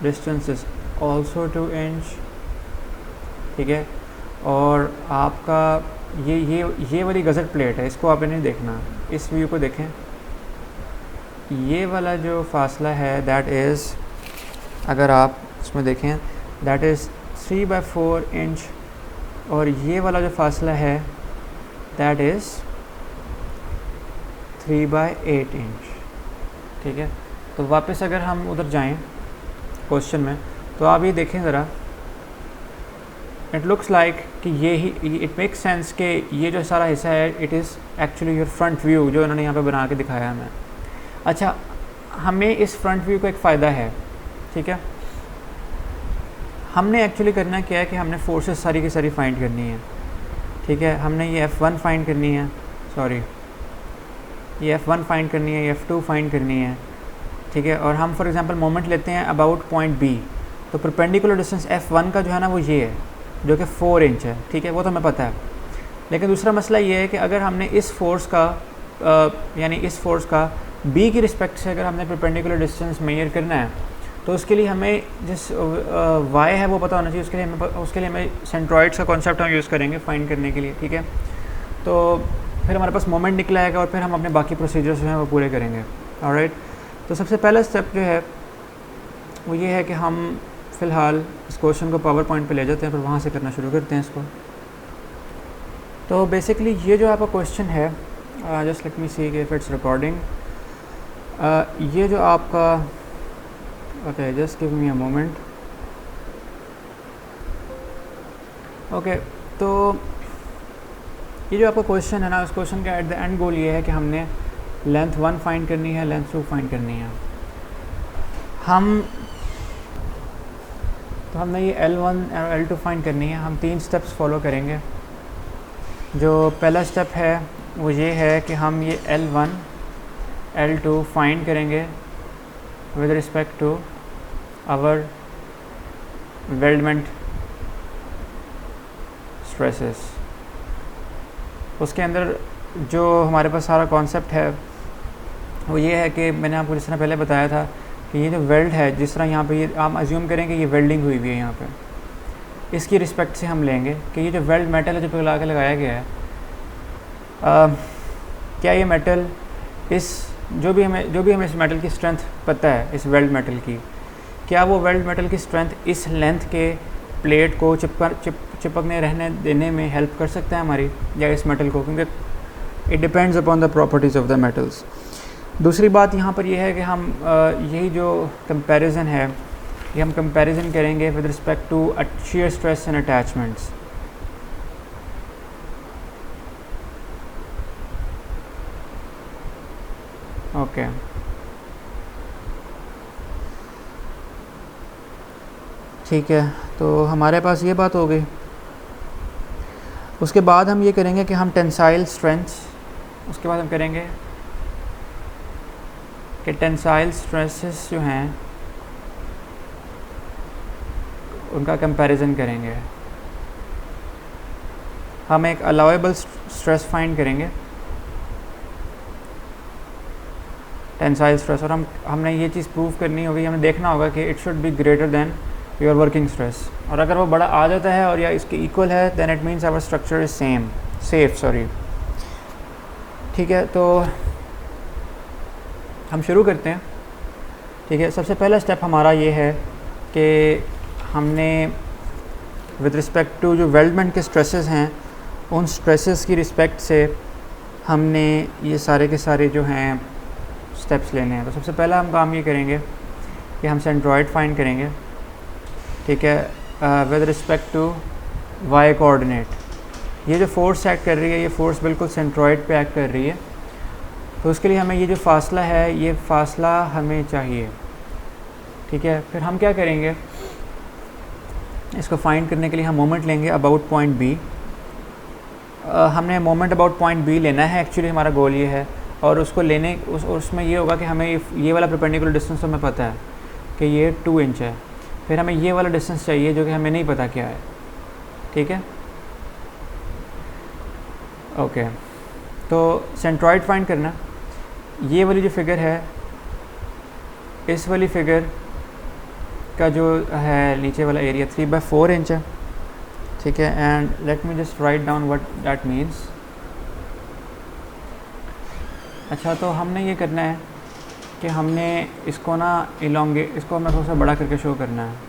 distance is also 2 inch, ठीक है। और आपका ये वाली गज़ट प्लेट है, इसको आपने नहीं देखना, इस व्यू को देखें। ये वाला जो फासला है दैट इज़, अगर आप उसमें देखें दैट इज़ 3/4 इंच, और ये वाला जो फासला है दैट इज़ 3/8 इंच, ठीक है। तो वापस अगर हम उधर जाएं क्वेश्चन में, तो आप ये देखें ज़रा, इट लुक्स लाइक कि ये ही, इट मेक सेंस कि ये जो सारा हिस्सा है it is actually your front view जो इन्होंने यहाँ पे बना के दिखाया हमें। अच्छा, हमें इस फ्रंट व्यू का एक फ़ायदा है, ठीक है। हमने एक्चुअली करना क्या है कि हमने फोर्सेस सारी की सारी फाइंड करनी है, ठीक है। हमने ये F1 फाइंड करनी है, सॉरी ये F1 फाइंड करनी है, F2 फाइंड करनी है, ठीक है। और हम फॉर एग्जांपल मोमेंट लेते हैं अबाउट पॉइंट B, तो परपेंडिकुलर डिस्टेंस F1 का जो है ना वो ये है जो कि 4 इंच है, ठीक है, वो तो हमें पता है। लेकिन दूसरा मसला ये है कि अगर हमने इस फोर्स का यानी इस फोर्स का B की रिस्पेक्ट से अगर हमने परपेंडिकुलर डिस्टेंस मेजर करना है तो उसके लिए हमें जिस y है वो पता होना चाहिए। उसके लिए हमें सेंट्रॉइड्स का कॉन्सेप्ट हम यूज़ करेंगे फाइंड करने के लिए, ठीक है। तो फिर हमारे पास मोमेंट निकला आएगा और फिर हम अपने बाकी प्रोसीजर्स जो हैं वो पूरे करेंगे, ऑलराइट। तो सबसे पहला स्टेप जो है वो ये है कि हम फ़िलहाल इस क्वेश्चन को पावर पॉइंट पे ले जाते हैं, फिर वहाँ से करना शुरू करते हैं इसको। तो बेसिकली ये जो आपका क्वेश्चन है, just let me see if it's recording, ये जो आपका, okay just give me a moment, okay. तो ये जो आपका क्वेश्चन है ना, उस क्वेश्चन का एट द एंड गोल ये है कि हमने लेंथ 1 फाइंड करनी है, लेंथ 2 फाइंड करनी है। तो हमने ये L1 और L2 फाइंड करनी है। हम 3 स्टेप्स फॉलो करेंगे। जो पहला स्टेप है वो ये है कि हम ये L1 L2 फाइंड करेंगे with respect to our weldment stresses. उसके अंदर जो हमारे पास सारा कॉन्सेप्ट है वो ये है कि मैंने आपको जिस तरह पहले बताया था कि ये जो वेल्ड है, जिस तरह यहाँ पे ये आप अज्यूम करें कि ये वेल्डिंग हुई हुई है यहाँ पे, इसकी रिस्पेक्ट से हम लेंगे कि ये जो वेल्ड मेटल है जो पिघला के लगाया गया है, क्या ये मेटल इस जो भी हमें इस मेटल की स्ट्रेंथ पता है, इस वेल्ड मेटल की, क्या वो वेल्ड मेटल की स्ट्रेंथ इस लेंथ के प्लेट को चिपकने रहने देने में हेल्प कर सकता है हमारी, या इस मेटल को, क्योंकि it depends upon the properties of the metals. दूसरी बात यहाँ पर यह है कि हम यही जो कंपैरिजन है ये हम कंपैरिजन करेंगे with respect to shear stress and attachments. Okay, ठीक है। तो हमारे पास ये बात हो गई। उसके बाद हम ये करेंगे कि हम टेंसाइल स्ट्रेंथ्स, उसके बाद हम करेंगे कि टेंसाइल स्ट्रेसेस जो हैं उनका कंपैरिजन करेंगे। हम एक अलाउएबल स्ट्रेस फाइंड करेंगे, टेंसाइल स्ट्रेस, और हमने ये चीज़ प्रूव करनी होगी, हमें देखना होगा कि it should be greater then your working stress, और अगर वो बड़ा आ जाता है और या इसके इक्वल है then it means our structure is safe, ठीक है। तो हम शुरू करते हैं, ठीक है। सबसे पहला स्टेप हमारा ये है कि हमने विद रिस्पेक्ट टू जो वेल्डमेंट के स्ट्रेसेस हैं उन स्ट्रेसेस की रिस्पेक्ट से हमने ये सारे के सारे जो हैं स्टेप्स लेने हैं। तो सबसे पहला हम काम ये करेंगे कि हम सेंट्रॉइड फाइंड करेंगे, ठीक है, with respect to Y coordinate. ये जो फोर्स एक्ट कर रही है ये फोर्स बिल्कुल सेंट्रॉइड पे एक्ट कर रही है, तो उसके लिए हमें ये जो फासला है ये फासला हमें चाहिए, ठीक है। फिर हम क्या करेंगे, इसको फाइंड करने के लिए हम मोमेंट लेंगे अबाउट पॉइंट बी। हमने मोमेंट अबाउट पॉइंट बी लेना है, एक्चुअली हमारा गोल ये है, और उसको लेने उसमें ये होगा कि हमें ये वाला परपेंडिकुलर डिस्टेंस हमें पता है कि ये 2 इंच है, फिर हमें ये वाला डिस्टेंस चाहिए जो कि हमें नहीं पता क्या है, ठीक है। ओके, तो सेंट्रॉइड फाइंड करना, ये वाली जो फिगर है इस वाली फिगर का जो है नीचे वाला एरिया 3/4 इंच है, ठीक है। And let me just write down what that means. अच्छा, तो हमने ये करना है कि हमने इसको ना इसको हमें थोड़ा सा बड़ा करके शो करना है।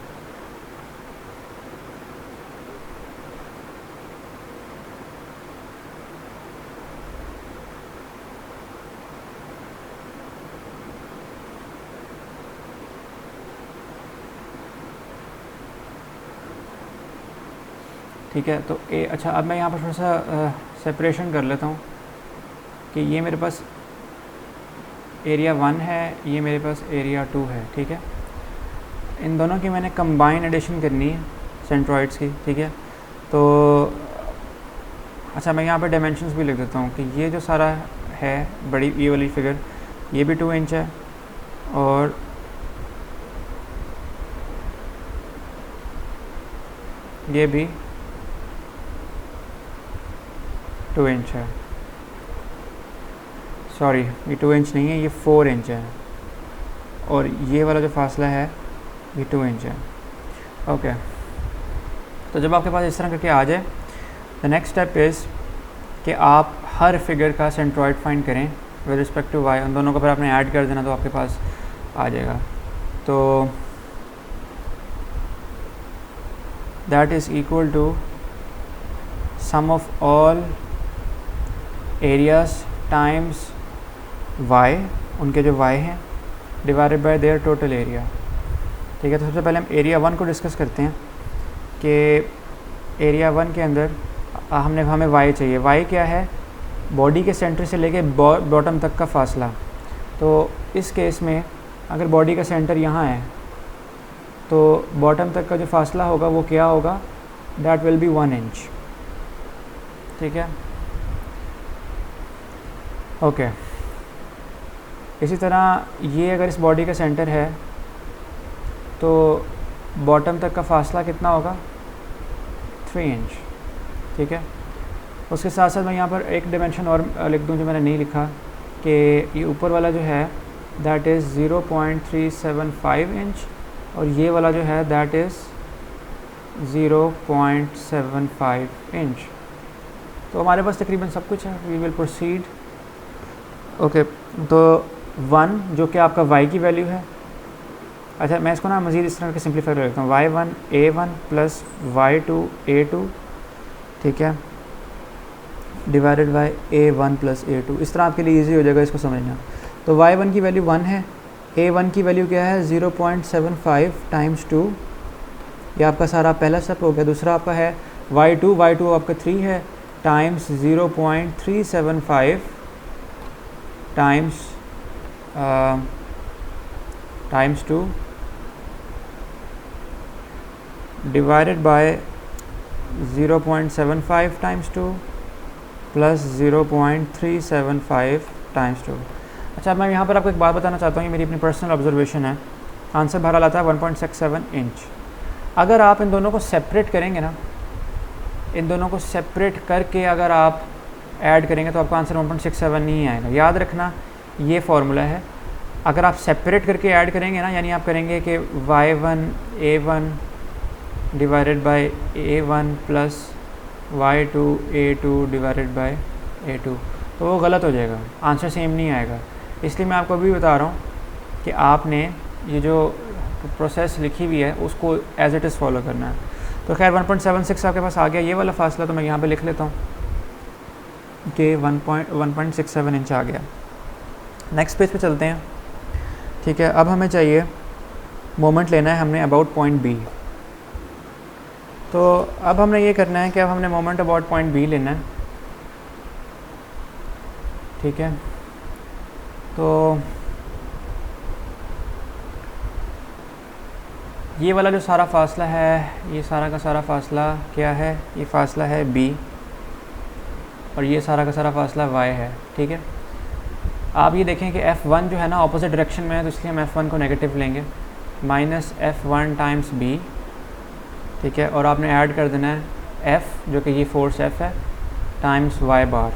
ठीक है, तो अच्छा अब मैं यहाँ पर थोड़ा सा सेपरेशन कर लेता हूँ कि ये मेरे पास एरिया 1 है, ये मेरे पास एरिया 2 है, ठीक है। इन दोनों की मैंने कंबाइन एडिशन करनी है, सेंट्रॉइड्स की, ठीक है। तो अच्छा, मैं यहाँ पे डायमेंशंस भी लिख देता हूँ कि ये जो सारा है बड़ी ये वाली फिगर, ये भी 2 इंच है और ये भी 2 इंच है। सॉरी, ये 2 इंच नहीं है, ये 4 इंच है और ये वाला जो फासला है ये 2 इंच है। ओके, तो जब आपके पास इस तरह करके आ जाए, द नेक्स्ट स्टेप इज़ कि आप हर फिगर का सेंट्रॉइड फाइंड करें विद रिस्पेक्ट टू वाई। उन दोनों को फिर आपने ऐड कर देना तो आपके पास आ जाएगा। तो that is equal to sum of all areas times Y, उनके जो वाई हैं, divided by their total area. ठीक है, तो सबसे पहले हम एरिया 1 को डिस्कस करते हैं कि एरिया 1 के अंदर हमें वाई चाहिए। वाई क्या है? बॉडी के सेंटर से लेके बॉटम तक का फासला। तो इस केस में अगर बॉडी का सेंटर यहाँ है तो बॉटम तक का जो फासला होगा वो क्या होगा? That will be 1 inch. ठीक है, ओके। इसी तरह ये अगर इस बॉडी का सेंटर है तो बॉटम तक का फासला कितना होगा? 3 इंच। ठीक है, उसके साथ साथ मैं यहाँ पर एक डिमेंशन और लिख दूँ जो मैंने नहीं लिखा, कि ये ऊपर वाला जो है दैट इज़ 0.375 इंच और ये वाला जो है दैट इज़ 0.75 इंच। तो हमारे पास तकरीबन सब कुछ है। We will proceed. ओके, तो 1 जो कि आपका y की वैल्यू है। अच्छा, मैं इसको ना मज़ीद इस तरह के सिंप्लीफाई कर लेता हूँ, y1 a1 plus y2 a2, ठीक है, divided by a1 plus a2। इस तरह आपके लिए इजी हो जाएगा इसको समझना। तो y1 की वैल्यू 1 है, a1 की वैल्यू क्या है? 0.75 टाइम्स 2। ये आपका सारा पहला स्टेप हो गया। दूसरा आपका है y2 आपका 3 है, times 0.375 times 2 divided by 0.75 times 2 plus 0.375 times 2। अच्छा, मैं यहाँ पर आपको एक बात बताना चाहता हूँ, ये मेरी अपनी पर्सनल ऑब्जर्वेशन है। आंसर बहरहाल आता है 1.67 इंच। अगर आप इन दोनों को सेपरेट करेंगे ना, इन दोनों को सेपरेट करके अगर आप ऐड करेंगे तो आपका आंसर 1.67 नहीं आएगा। याद रखना, ये फार्मूला है। अगर आप सेपरेट करके ऐड करेंगे ना, यानी आप करेंगे कि y1 a1 divided by a1 plus y2 a2 divided by a2, तो वो गलत हो जाएगा, आंसर सेम नहीं आएगा। इसलिए मैं आपको अभी बता रहा हूँ कि आपने ये जो प्रोसेस लिखी हुई है उसको एज इट इज़ फॉलो करना है। तो खैर 1.76 आपके पास आ गया ये वाला फासला, तो मैं यहाँ पे लिख लेता हूँ कि 1.67 इंच आ गया। नेक्स्ट पेज पे चलते हैं। ठीक है, अब हमें चाहिए मोमेंट लेना है हमने अबाउट पॉइंट बी। तो अब हमने ये करना है कि अब हमने मोमेंट अबाउट पॉइंट बी लेना है। ठीक है, तो ये वाला जो सारा फासला है, ये सारा का सारा फासला क्या है? ये फासला है b और ये सारा का सारा फासला y है। ठीक है, आप ये देखें कि f1 जो है ना ऑपोजिट डायरेक्शन में है, तो इसलिए हम f1 को नेगेटिव लेंगे, माइनस f1 टाइम्स b। ठीक है, और आपने ऐड कर देना है f जो कि ये फोर्स f है टाइम्स y बार।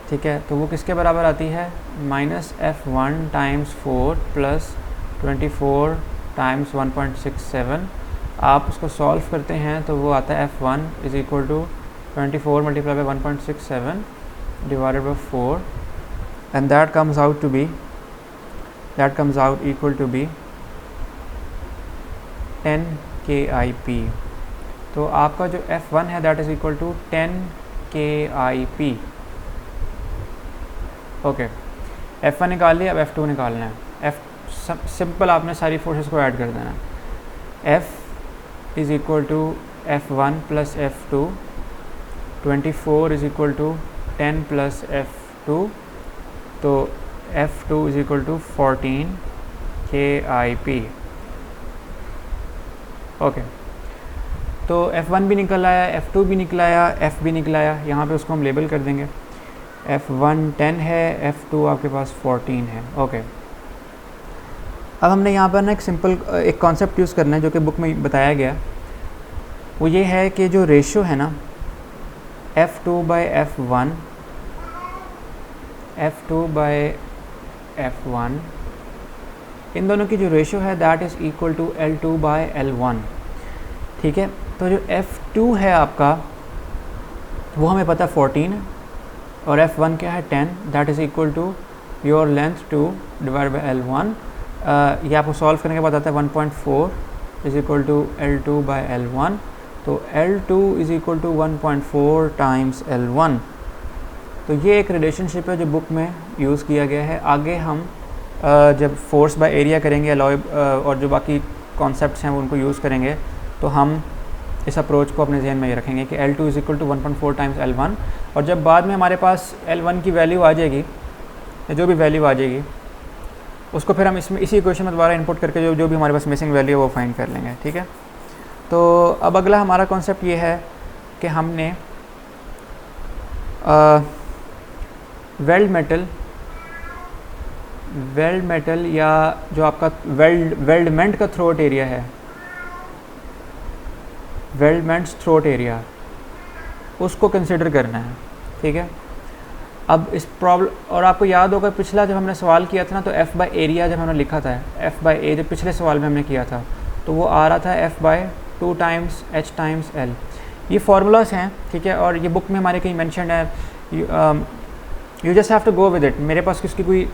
ठीक है, तो वो किसके बराबर आती है? Minus f1 times 4 plus 24 times 1.67। आप उसको सॉल्व करते हैं तो वो आता है f1 is equal to 24 multiply by 1.67 divided by 4 and that comes out equal to be 10 KIP। तो आपका जो f1 है that is equal to 10 KIP। Okay, f1 निकाल लिया, अब f2 निकालना है। सिंपल आपने सारी फोर्सेस को ऐड कर देना है। f is equal to f1 plus f2, 24 is equal to 10 plus f2, तो f2 is equal to 14 KIP। Okay, तो F1 भी निकल आया, F2 भी निकल आया, F भी निकल आया। यहाँ पे उसको हम लेबल कर देंगे। F1 10 है, F2 आपके पास 14 है। ओके, अब हमने यहाँ पर ना एक कॉन्सेप्ट यूज़ करना है जो कि बुक में बताया गया। वो ये है कि जो रेशो है ना F2 by F1, F2 by F1, इन दोनों की जो रेशो है that is equal to L2 by L1। ठीक है, तो जो F2 है आपका वो हमें पता 14 है और F1 क्या है 10, that is equal to your length 2 divide by L1। ये आपको सॉल्व करने के बाद आता है 1.4 is equal to L2 by L1। तो L2 is equal to 1.4 times L1। तो ये एक रिलेशनशिप है जो बुक में यूज़ किया गया है। आगे हम जब फोर्स बाय एरिया करेंगे और जो बाकी कॉन्सेप्ट्स हैं वो उनको यूज़ करेंगे तो हम इस अप्रोच को अपने जहन में ये रखेंगे कि L2 is equal to 1.4 times L1। और जब बाद में हमारे पास L1 की वैल्यू आ जाएगी या जो भी वैल्यू आ जाएगी उसको फिर हम इसमें इसी इक्वेशन में दोबारा इनपुट करके जो भी हमारे पास मिसिंग वैल्यू है वो फाइंड कर लेंगे। ठीक है, तो अब अगला हमारा कॉन्सेप्ट ये है कि हमने वेल्ड मेटल या जो आपका वेल्डमेंट का थ्रोट एरिया है, वेल्डमेंट्स थ्रोट एरिया, उसको कंसिडर करना है। ठीक है, अब इस प्रॉब्लम और आपको याद होगा पिछला जब हमने सवाल किया था ना तो F बाई एरिया जब हमने लिखा था F बाई ए जब पिछले सवाल में हमने किया था तो वो आ रहा था F by 2 times H times L। ये फार्मूलाज हैं। ठीक है, और ये बुक में हमारे कहीं मेंशन है, you just have to go with it. मेरे पास इसकी कोई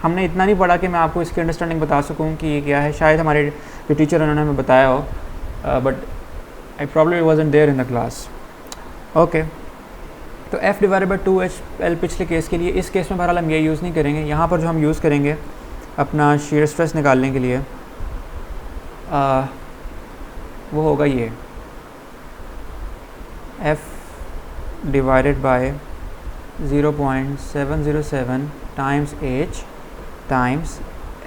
हमने इतना नहीं पढ़ा कि मैं आपको इसकी अंडरस्टैंडिंग बता सकूं कि ये क्या है। शायद हमारे जो टीचर उन्होंने हमें बताया हो, but I probably wasn't there in the class. Okay, तो F डिवाइडेड बाई 2HL पिछले केस के लिए, इस केस में बहरहाल हम ये यूज़ नहीं करेंगे। यहाँ पर जो हम यूज़ करेंगे अपना शीयर स्ट्रेस निकालने के लिए वो होगा ये F divided by 0.707 times H times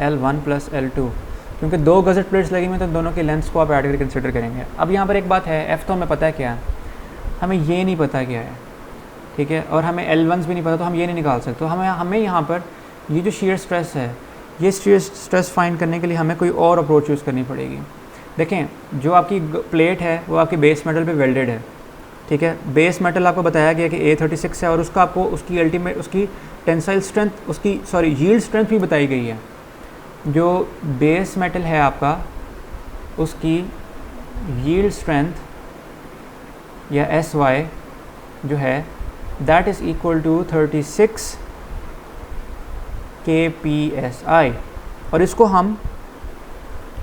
L1 plus L2, क्योंकि 2 गज़ट प्लेट्स लगी हुई तो दोनों के लेंथ्स को आप ऐड करके कंसिडर करेंगे। अब यहाँ पर एक बात है, F तो हमें पता है क्या है, हमें ये नहीं पता क्या है। ठीक है, और हमें L1s भी नहीं पता तो हम ये नहीं निकाल सकते। तो हमें यहाँ पर ये जो शीयर स्ट्रेस है, ये शीयर स्ट्रेस फाइंड करने के लिए हमें कोई और अप्रोच यूज़ करनी पड़ेगी। देखें, जो आपकी प्लेट है वो आपकी बेस मेटल पे वेल्डेड है। ठीक है, बेस मेटल आपको बताया गया कि A36 है और उसका आपको उसकी टेंसाइल स्ट्रेंथ, यील्ड स्ट्रेंथ भी बताई गई है। जो बेस मेटल है आपका उसकी यील्ड स्ट्रेंथ या SY जो है that is equal to 36 kPSI। और इसको हम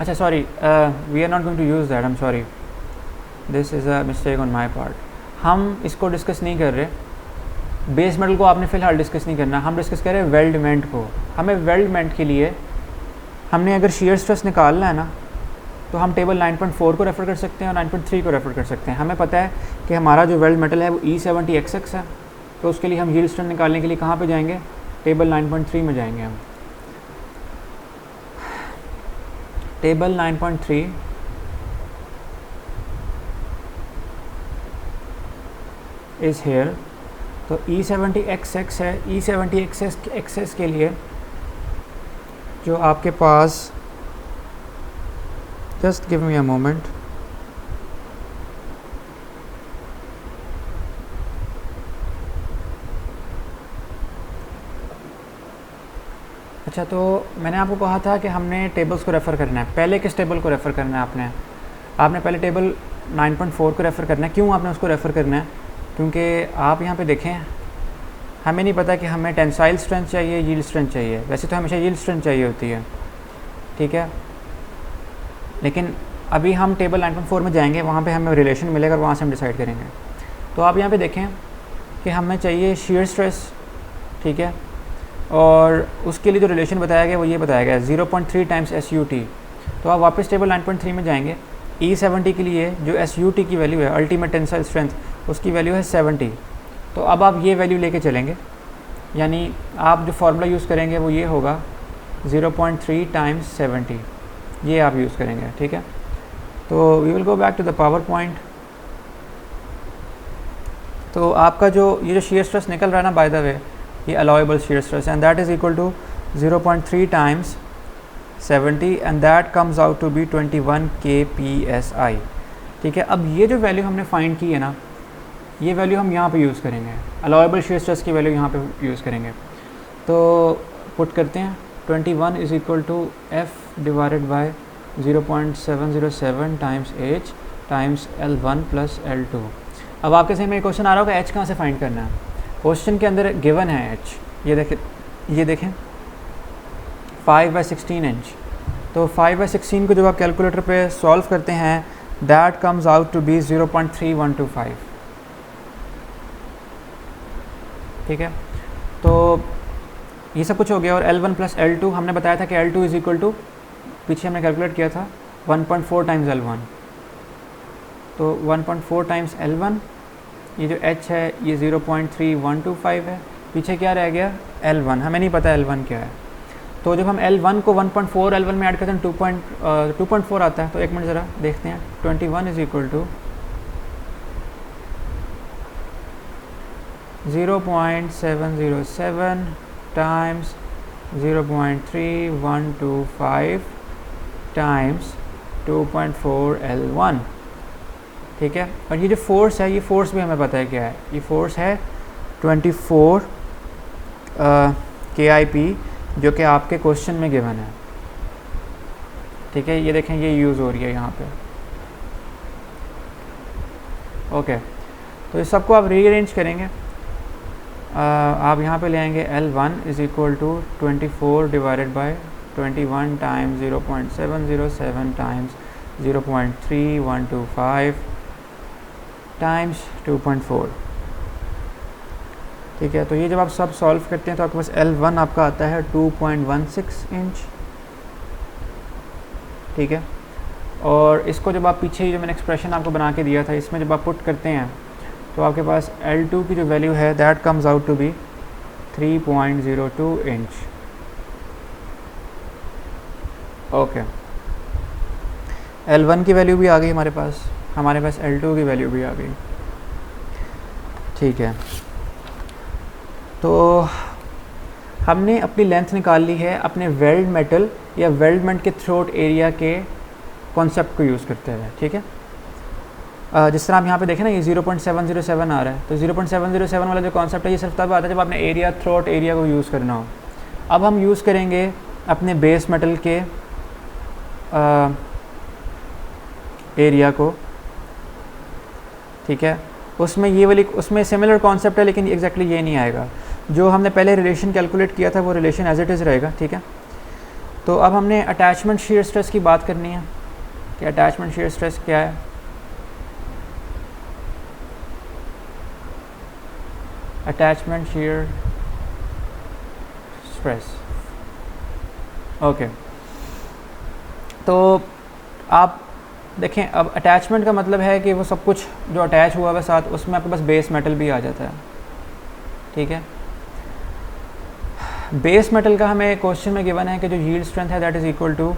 अच्छा sorry we are not going to use that, I am sorry, this is a mistake on my part. हम इसको डिस्कस नहीं कर रहे, बेस मेटल को आपने फ़िलहाल डिस्कस नहीं करना, हम डिस्कस कर रहे हैं वेल्डमेंट को। हमें वेल्डमेंट के लिए हमने अगर शीयर स्ट्रेस निकालना है ना तो हम टेबल 9.4 को रेफ़र कर सकते हैं और 9.3 को रेफ़र कर सकते हैं। हमें पता है कि हमारा जो वेल्ड मेटल है वो E70XX है, तो उसके लिए हम यील्ड स्ट्रेंथ निकालने के लिए कहाँ पे जाएंगे, टेबल 9.3 में जाएंगे। हम टेबल 9.3 इज़ हेयर। तो E70XX है, E70XX के लिए जो आपके पास, just give me a moment, अच्छा तो मैंने आपको कहा था कि हमने टेबल्स को रेफ़र करना है। पहले किस टेबल को रेफ़र करना है आपने पहले टेबल 9.4 को रेफ़र करना है। क्यों आपने उसको रेफ़र करना है? क्योंकि आप यहाँ पे देखें, हमें नहीं पता कि हमें टेंसाइल स्ट्रेंथ चाहिए, यील्ड स्ट्रेंथ चाहिए। वैसे तो हमेशा यील्ड स्ट्रेंथ चाहिए होती है, ठीक है, लेकिन अभी हम टेबल 9.4 में जाएंगे, वहाँ पे हमें रिलेशन मिलेगा और वहाँ से हम डिसाइड करेंगे। तो आप यहाँ पे देखें कि हमें चाहिए शीयर स्ट्रेस, ठीक है, और उसके लिए जो रिलेशन बताया गया वो ये बताया गया 0.3 टाइम्स SUT। तो आप वापस टेबल 9.3 में जाएंगे, E70 के लिए जो SUT की वैल्यू है, अल्टीमेट टेंसाइल स्ट्रेंथ, उसकी वैल्यू है 70। तो अब आप ये वैल्यू लेके चलेंगे, यानी आप जो फार्मूला यूज़ करेंगे वो ये होगा 0.3 टाइम्स 70, ये आप यूज़ करेंगे, ठीक है। तो we will go back to the power point तो आपका जो ये जो shear stress निकल रहा है ना बाय द वे, ये allowable shear stress and that is equal to 0.3 times 70 and that comes out to be 21 kpsi। ठीक है, अब ये जो वैल्यू हमने फाइंड की है ना, ये वैल्यू हम यहाँ पे यूज़ करेंगे, अलाउेबल shear स्ट्रेस की वैल्यू यहाँ पे यूज़ करेंगे। तो पुट करते हैं 21 is equal to F divided by 0.707 times H times L1 plus L2। अब आपके सामने क्वेश्चन आ रहा होगा एच कहाँ से फाइंड करना है। क्वेश्चन के अंदर गिवन है एच, ये देखें 5/16 इंच। तो 5/16 को जब आप कैलकुलेटर पे सॉल्व करते हैं that comes out to be 0.3125। ठीक है, तो ये सब कुछ हो गया। और L1 प्लस L2 हमने बताया था कि L2 इज़ इक्वल टू, पीछे हमने कैलकुलेट किया था 1.4 टाइम्स L1, तो 1.4 टाइम्स L1, ये जो H है ये 0.3125 है, पीछे क्या रह गया L1, हमें नहीं पता L1 क्या है। तो जब हम L1 को 1.4 L1 में ऐड करते हैं 2.4 आता है। तो एक मिनट ज़रा देखते हैं, 21 is equal to 0.707 times 0.3125 times 2.4 L1। ठीक है, और ये जो फोर्स है, ये फोर्स भी हमें पता है क्या है, ये फोर्स है 24 KIP, जो कि आपके क्वेश्चन में गिवन है। ठीक है, ये देखें ये यूज़ हो रही है यहाँ पे। ओके, तो इस सबको आप रीअरेंज करेंगे। आप यहाँ पे ले आएंगे L1 is equal to 24 divided by 21 times 0.707 times 0.3125 times 2.4। ठीक है, तो ये जब आप सब सॉल्व करते हैं तो आपके पास L1 आपका आता है 2.16 इंच। ठीक है, और इसको जब आप पीछे जो मैंने एक्सप्रेशन आपको बना के दिया था, इसमें जब आप पुट करते हैं तो आपके पास L2 की जो वैल्यू है that comes out to be 3.02 inch. Okay, L1 की वैल्यू भी आ गई हमारे पास L2 की वैल्यू भी आ गई। ठीक है, तो हमने अपनी लेंथ निकाल ली है अपने वेल्ड मेटल या वेल्डमेंट के थ्रोट एरिया के कॉन्सेप्ट को यूज़ करते हुए। ठीक है, जिस तरह आप यहाँ पे देखें ना, ये 0.707 आ रहा है, तो 0.707 वाला जो कॉन्सेप्ट है ये सिर्फ तब आता है जब आपने एरिया थ्रोट एरिया को यूज़ करना हो। अब हम यूज़ करेंगे अपने बेस मेटल के एरिया को। ठीक है, उसमें सिमिलर कॉन्सेप्ट है, लेकिन एग्जैक्टली ये नहीं आएगा। जो हमने पहले रिलेशन कैलकुलेट किया था वो रिलेशन एज इट इज़ रहेगा। ठीक है, तो अब हमने अटैचमेंट शीयर स्ट्रेस की बात करनी है कि अटैचमेंट शीयर स्ट्रेस क्या है। अटैचमेंट शीयर स्ट्रेस, ओके, तो आप देखें अब अटैचमेंट का मतलब है कि वो सब कुछ जो अटैच हुआ है साथ उसमें आपके पास बेस मेटल भी आ जाता है। ठीक है, बेस मेटल का हमें क्वेश्चन में गिवन है कि जो यील्ड स्ट्रेंथ है that is equal to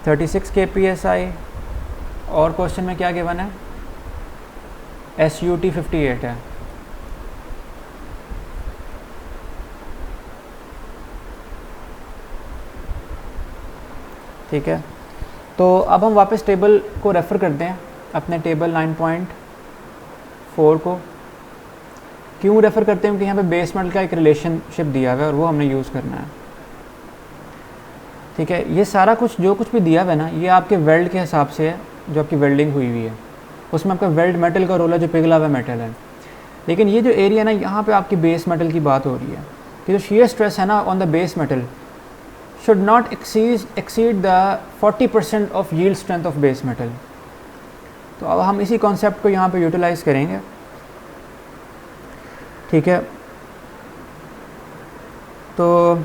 36 kpsi, और क्वेश्चन में क्या गिवन है SUT 58 है। ठीक है, तो अब हम वापस टेबल को रेफ़र करते हैं, अपने टेबल 9.4 को। क्यों रेफ़र करते हैं? क्योंकि यहाँ पे बेस मेटल का एक रिलेशनशिप दिया हुआ है और वो हमने यूज़ करना है। ठीक है, ये सारा कुछ जो कुछ भी दिया हुआ है ना, ये आपके वेल्ड के हिसाब से है, जो आपकी वेल्डिंग हुई हुई है उसमें आपका वेल्ड मेटल का रोल है, जो पिघला हुआ मेटल है। लेकिन ये जो एरिया ना, यहाँ पे आपकी बेस मेटल की बात हो रही है कि जो शीयर स्ट्रेस है ना on the base metal should not exceed the 40% of yield strength of base metal। तो अब हम इसी कॉन्सेप्ट को यहाँ पे यूटिलाइज़ करेंगे। ठीक है, तो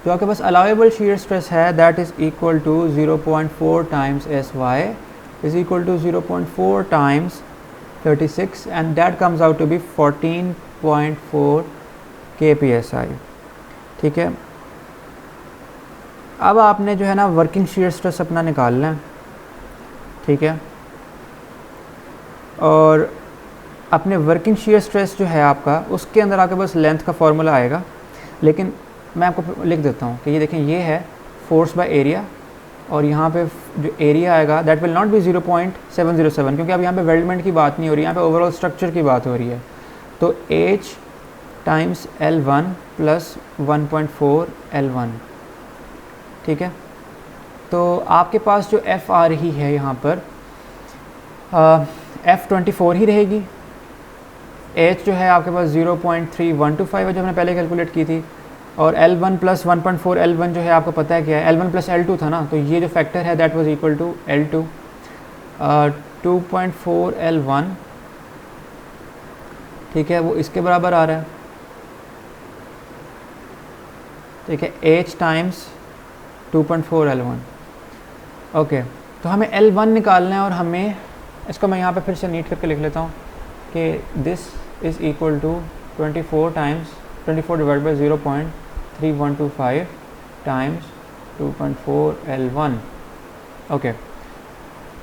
जो आपके पास अलाउेबल शीयर स्ट्रेस है that is equal to 0.4 times SY is equal to 0.4 times 36 and that comes out to be 14.4 kpsi। ठीक है, अब आपने जो है ना वर्किंग शीयर स्ट्रेस अपना निकालना है। ठीक है, और अपने वर्किंग शियर स्ट्रेस जो है आपका, उसके अंदर आपके पास लेंथ का फार्मूला आएगा, लेकिन मैं आपको लिख देता हूँ कि ये देखें, ये है फोर्स बाय एरिया, और यहाँ पे जो एरिया आएगा दैट विल नॉट बी 0.707, क्योंकि अब यहाँ पे वेल्डमेंट की बात नहीं हो रही, यहाँ पे ओवरऑल स्ट्रक्चर की बात हो रही है। तो H times L1 plus 1.4 L1, ठीक है। तो आपके पास जो F आ रही है यहाँ पर F24 ही रहेगी। H जो है आपके पास 0.3125 है जो हमने पहले कैलकुलेट की थी, और L1 प्लस 1.4 L1 जो है आपको पता है क्या है, L1 प्लस L2 था ना, तो ये जो फैक्टर है that was equal to L2। 2.4 L1, ठीक है, वो इसके बराबर आ रहा है, ठीक है, H टाइम्स 2.4 L1। ओके, तो हमें L1 निकालना है, और हमें इसको मैं यहाँ पे फिर से नीट करके लिख लेता हूँ कि this is equal to 24 divide by 0.3125 times 2.4 L1। Okay,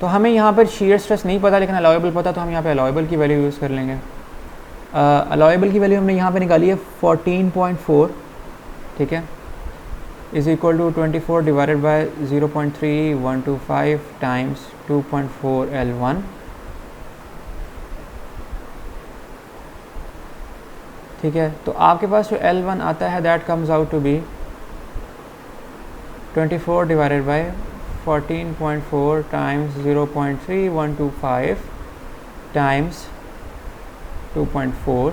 तो हमें यहाँ पर शीयर स्ट्रेस नहीं पता लेकिन अलाउएबल पता, तो हम यहाँ पे अलाउएबल की वैल्यू यूज़ कर लेंगे। अलाउएबल की वैल्यू हमने यहाँ पे निकाली है 14.4, ठीक है, is equal to 24 divided by 0.3125 times 2.4 L1, ठीक है। तो आपके पास जो L1 आता है that comes out to be 24 divided by 14.4 times 0.3125 times 2.4,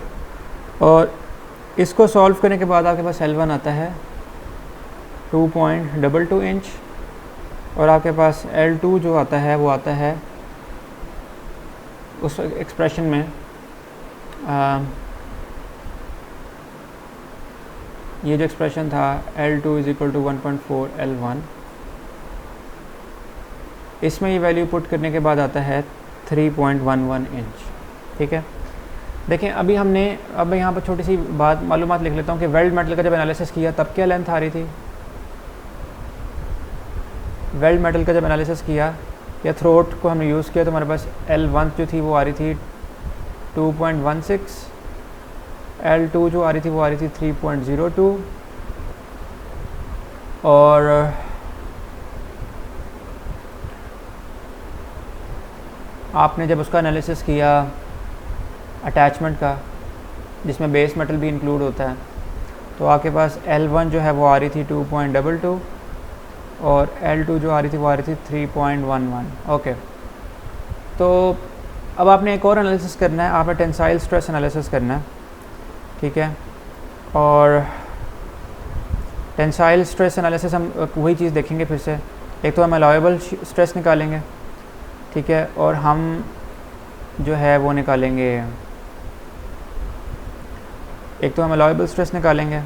और इसको सॉल्व करने के बाद आपके पास L1 आता है 2.22 इंच, और आपके पास L2 जो आता है वो आता है उस एक्सप्रेशन में ये जो एक्सप्रेशन था L2 is equal to 1.4 L1, इसमें ये वैल्यू पुट करने के बाद आता है 3.11 इंच, ठीक है। देखें, अब यहाँ पर छोटी सी बात मालूमात लिख लेता हूँ कि वेल्ड मेटल का जब एनालिसिस किया तब क्या लेंथ आ रही थी। वेल्ड मेटल का जब एनालिसिस किया या थ्रोट को हमने यूज़ किया तो हमारे पास L1 जो थी वो आ रही थी 2.16, L2 जो आ रही थी वो आ रही थी 3.02, और आपने जब उसका एनालिसिस किया अटैचमेंट का, जिसमें बेस मेटल भी इंक्लूड होता है, तो आपके पास L1 जो है वो आ रही थी 2.22, और L2 जो आ रही थी वो आ रही थी 3.11। ओके, तो अब आपने एक और एनालिसिस करना है, आपने टेंसाइल स्ट्रेस एनालिसिस करना है, ठीक है। और टेंसाइल स्ट्रेस एनालिसिस हम वही चीज़ देखेंगे फिर से, एक तो हम अलाउएबल स्ट्रेस निकालेंगे, ठीक है, और हम जो है वो निकालेंगे, एक तो हम अलाउएबल स्ट्रेस निकालेंगे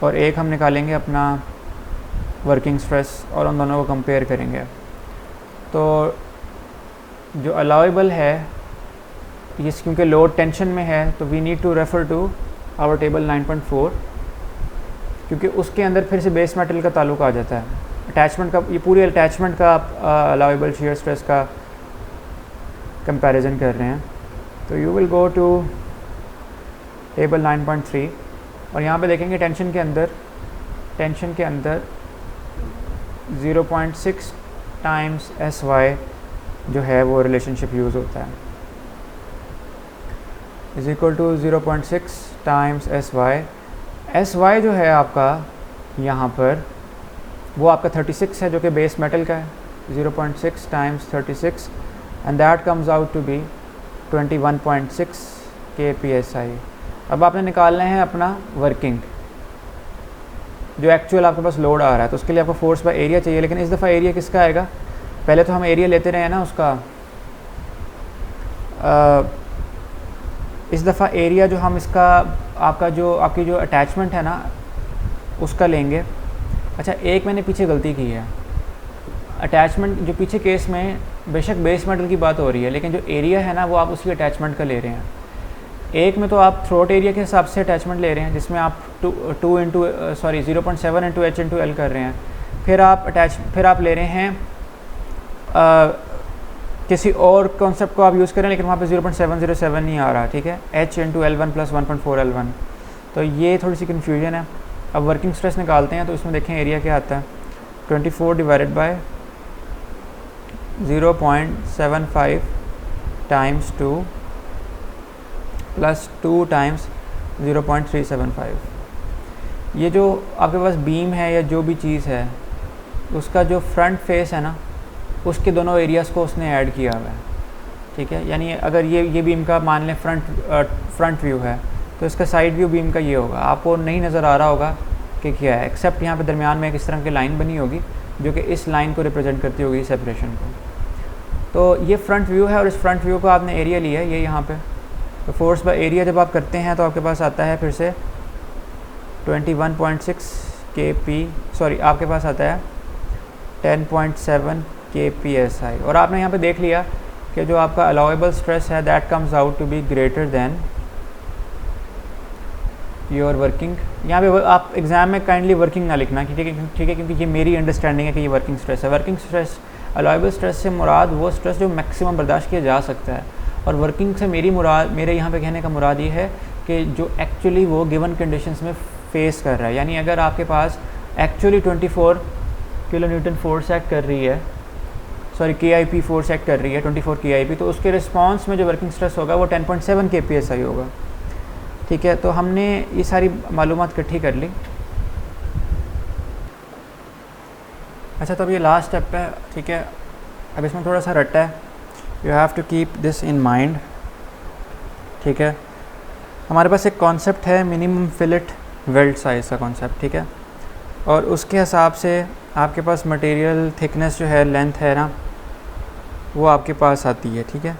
और एक हम निकालेंगे अपना वर्किंग स्ट्रेस, और उन दोनों को कंपेयर करेंगे। तो जो अलाउएबल है ये क्योंकि लोड टेंशन में है तो we need to refer to our table 9.4, क्योंकि उसके अंदर फिर से बेस मेटल का ताल्लुक आ जाता है। अटैचमेंट का, ये पूरी अटैचमेंट का अलाउएबल शियर स्ट्रेस का कंपैरिजन कर रहे हैं। तो you will go to table 9.3 और यहाँ पे देखेंगे टेंशन के अंदर 0.6 टाइम्स SY जो है वो रिलेशनशिप यूज़ होता है, is equal to 0.6 times SY जो है आपका यहाँ पर वो आपका 36 है जो कि बेस मेटल का है, 0.6 times 36 and that comes out to be 21.6 kPSI। अब आपने निकालना है अपना वर्किंग, जो एक्चुअल आपके पास लोड आ रहा है, तो उसके लिए आपको फोर्स बाय एरिया चाहिए। लेकिन इस दफ़ा एरिया किसका आएगा, पहले तो हम एरिया लेते रहे हैं ना उसका, इस दफ़ा एरिया जो हम इसका आपकी जो अटैचमेंट है ना उसका लेंगे। अच्छा, एक मैंने पीछे गलती की है, अटैचमेंट जो पीछे केस में बेशक बेस मेटल की बात हो रही है, लेकिन जो एरिया है ना वो आप उसी अटैचमेंट का ले रहे हैं। एक में तो आप थ्रोट एरिया के हिसाब से अटैचमेंट ले रहे हैं जिसमें आप 0.7 इंटू H इंटू L कर रहे हैं, फिर आप ले रहे हैं किसी और कॉन्सेप्ट को आप यूज़ करें, लेकिन वहाँ पे 0.707 नहीं आ रहा, ठीक है, h into L1 plus 1.4 L1, तो ये थोड़ी सी कन्फ्यूजन है। अब वर्किंग स्ट्रेस निकालते हैं, तो इसमें देखें एरिया क्या आता है, 24 divided bye 0.75 times 2 plus 2 times 0.375। ये जो आपके पास बीम है या जो भी चीज़ है, उसका जो फ्रंट फेस है ना, उसके दोनों एरियाज़ को उसने ऐड किया हुआ है, ठीक है। यानी अगर ये बीम का मान लें फ्रंट व्यू है, तो इसका साइड व्यू बीम का ये होगा। आपको नहीं नज़र आ रहा होगा कि क्या है, एक्सेप्ट यहाँ पे दरमियान में एक इस तरह की लाइन बनी होगी जो कि इस लाइन को रिप्रेजेंट करती होगी, सेपरेशन को। तो ये फ्रंट व्यू है और इस फ्रंट व्यू को आपने एरिया लिया है ये यहाँ पे। तो फोर्स बाय एरिया जब आप करते हैं तो आपके पास आता है फिर से 21.6 kp, सॉरी आपके पास आता है 10.7 kpsi। और आपने यहाँ पे देख लिया कि जो आपका अलाउेबल स्ट्रेस है that comes out to be greater than your working. यहाँ पे आप एग्ज़ाम में काइंडली वर्किंग ना लिखना, ठीक है, क्योंकि ये मेरी अंडरस्टैंडिंग है कि ये वर्किंग स्ट्रेस है। वर्किंग स्ट्रेस, अलाउेबल स्ट्रेस से मुराद वो स्ट्रेस जो मैक्सिमम बर्दाश्त किया जा सकता है, और वर्किंग से मेरे यहाँ पे कहने का मुराद ये है कि जो एक्चुअली वो गिवन कंडीशंस में फेस कर रहा है। यानी अगर आपके पास actually 24 kilo newton force act कर रही है, सॉरी KIP फोर्स एक्ट कर रही है 24 KIP, तो उसके रिस्पांस में जो वर्किंग स्ट्रेस होगा वो 10.7 kpsi होगा, ठीक है। तो हमने ये सारी मालूमात इकट्ठी कर ली। अच्छा, तो अब ये लास्ट स्टेप है, ठीक है। अब इसमें थोड़ा सा रट्टा है, you have to keep this in mind, ठीक है। हमारे पास एक कॉन्सेप्ट है मिनिमम फिलेट वेल्ड साइज़ का कॉन्सेप्ट, ठीक है, और उसके हिसाब से आपके पास मटेरियल थिकनेस जो है, लेंथ है ना, वो आपके पास आती है, ठीक है।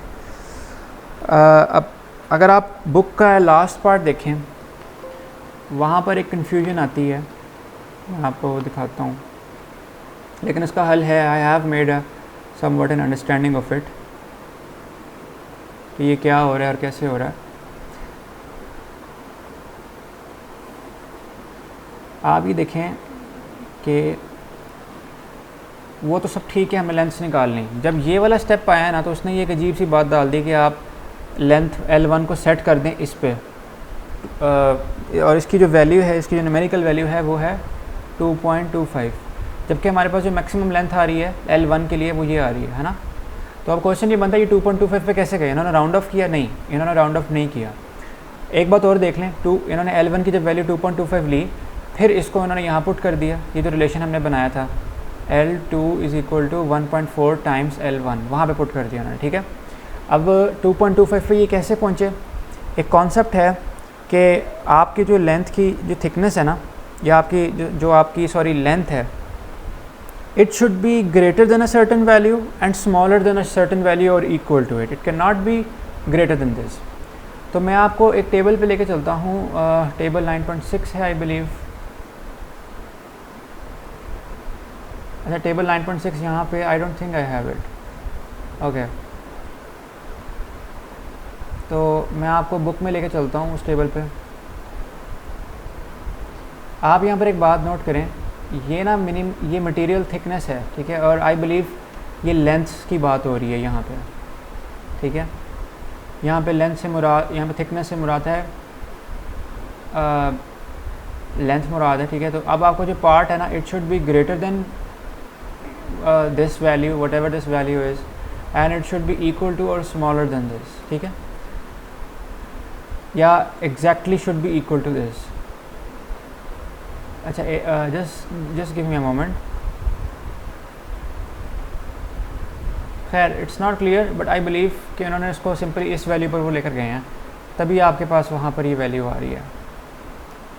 अब अगर आप बुक का लास्ट पार्ट देखें, वहाँ पर एक कन्फ्यूजन आती है, मैं आपको दिखाता हूँ, लेकिन इसका हल है। I have made a somewhat an understanding of it कि ये क्या हो रहा है और कैसे हो रहा है। आप ये देखें कि वो तो सब ठीक है, हमें लेंथ निकालनी। जब ये वाला स्टेप आया ना, तो उसने ये एक अजीब सी बात डाल दी कि आप लेंथ L1 को सेट कर दें इस पे, और इसकी जो वैल्यू है, इसकी जो न्यूमेरिकल वैल्यू है वो है 2.25, जबकि हमारे पास जो मैक्सिमम लेंथ आ रही है L1 के लिए वो ये आ रही है ना। तो अब क्वेश्चन ये बनता है, ये 2.25 पे कैसे गए? इन्होंने राउंड ऑफ किया? नहीं, इन्होंने राउंड ऑफ नहीं किया। एक बात और देख लें, इन्होंने L1 की जब वैल्यू 2.25 ली, फिर इसको इन्होंने यहाँ पुट कर दिया, ये जो रिलेशन हमने बनाया था L2 = 1.4 टाइम्स L1, वहाँ पे पुट कर दिया उन्होंने, ठीक है। अब 2.25 पे ये कैसे पहुँचे? एक कॉन्सेप्ट है कि आपकी जो लेंथ की जो थिकनेस है ना, या आपकी जो आपकी सॉरी लेंथ है, it should be greater than a certain value and smaller than a certain value or equal to it. It cannot be greater than this. तो मैं आपको एक टेबल पे लेके चलता हूँ, टेबल 9.6 है आई बिलीव। अच्छा, टेबल 9.6 यहाँ पे I don't think I have it. Okay, तो मैं आपको बुक में लेके चलता हूँ उस टेबल पे। आप यहाँ पर एक बात नोट करें, ये ना ये मटेरियल थिकनेस है, ठीक है, और आई बिलीव ये लेंथ की बात हो रही है यहाँ पे, ठीक है। यहाँ पे लेंथ से मुराद, यहाँ पे थिकनेस से मुराद है लेंथ मुराद है, ठीक है। तो अब आपको जो पार्ट है ना, it should be greater than this value, whatever this value is, and it should be equal to और स्मॉलर देन दिस, ठीक है, या exactly should be equal to this. अच्छा, just give me a moment. खैर, it's not clear, but I believe कि उन्होंने इसको simply इस वैल्यू पर वो लेकर गए हैं, तभी आपके पास वहाँ पर ये वैल्यू आ रही है।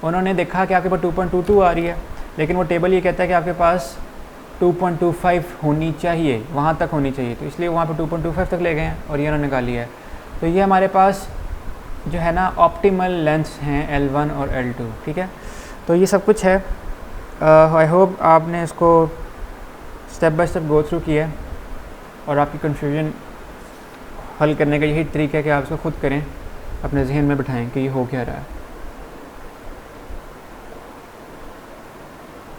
उन्होंने देखा कि आपके पास 2.22 आ रही है, लेकिन वो टेबल ये कहता है कि आपके पास 2.25 होनी चाहिए, वहाँ तक होनी चाहिए, तो इसलिए वहाँ पर 2.25 तक ले गए हैं और ये उन्होंने निकाली है। तो ये हमारे पास जो है ना ऑप्टिमल लेंथ्स हैं L1 और L2, ठीक है। तो ये सब कुछ है। आई होप आपने इसको step by step go through किया है, और आपकी कन्फ्यूजन हल करने का यही तरीका है कि आप इसको खुद करें, अपने जहन में बिठाएं कि ये हो क्या रहा है।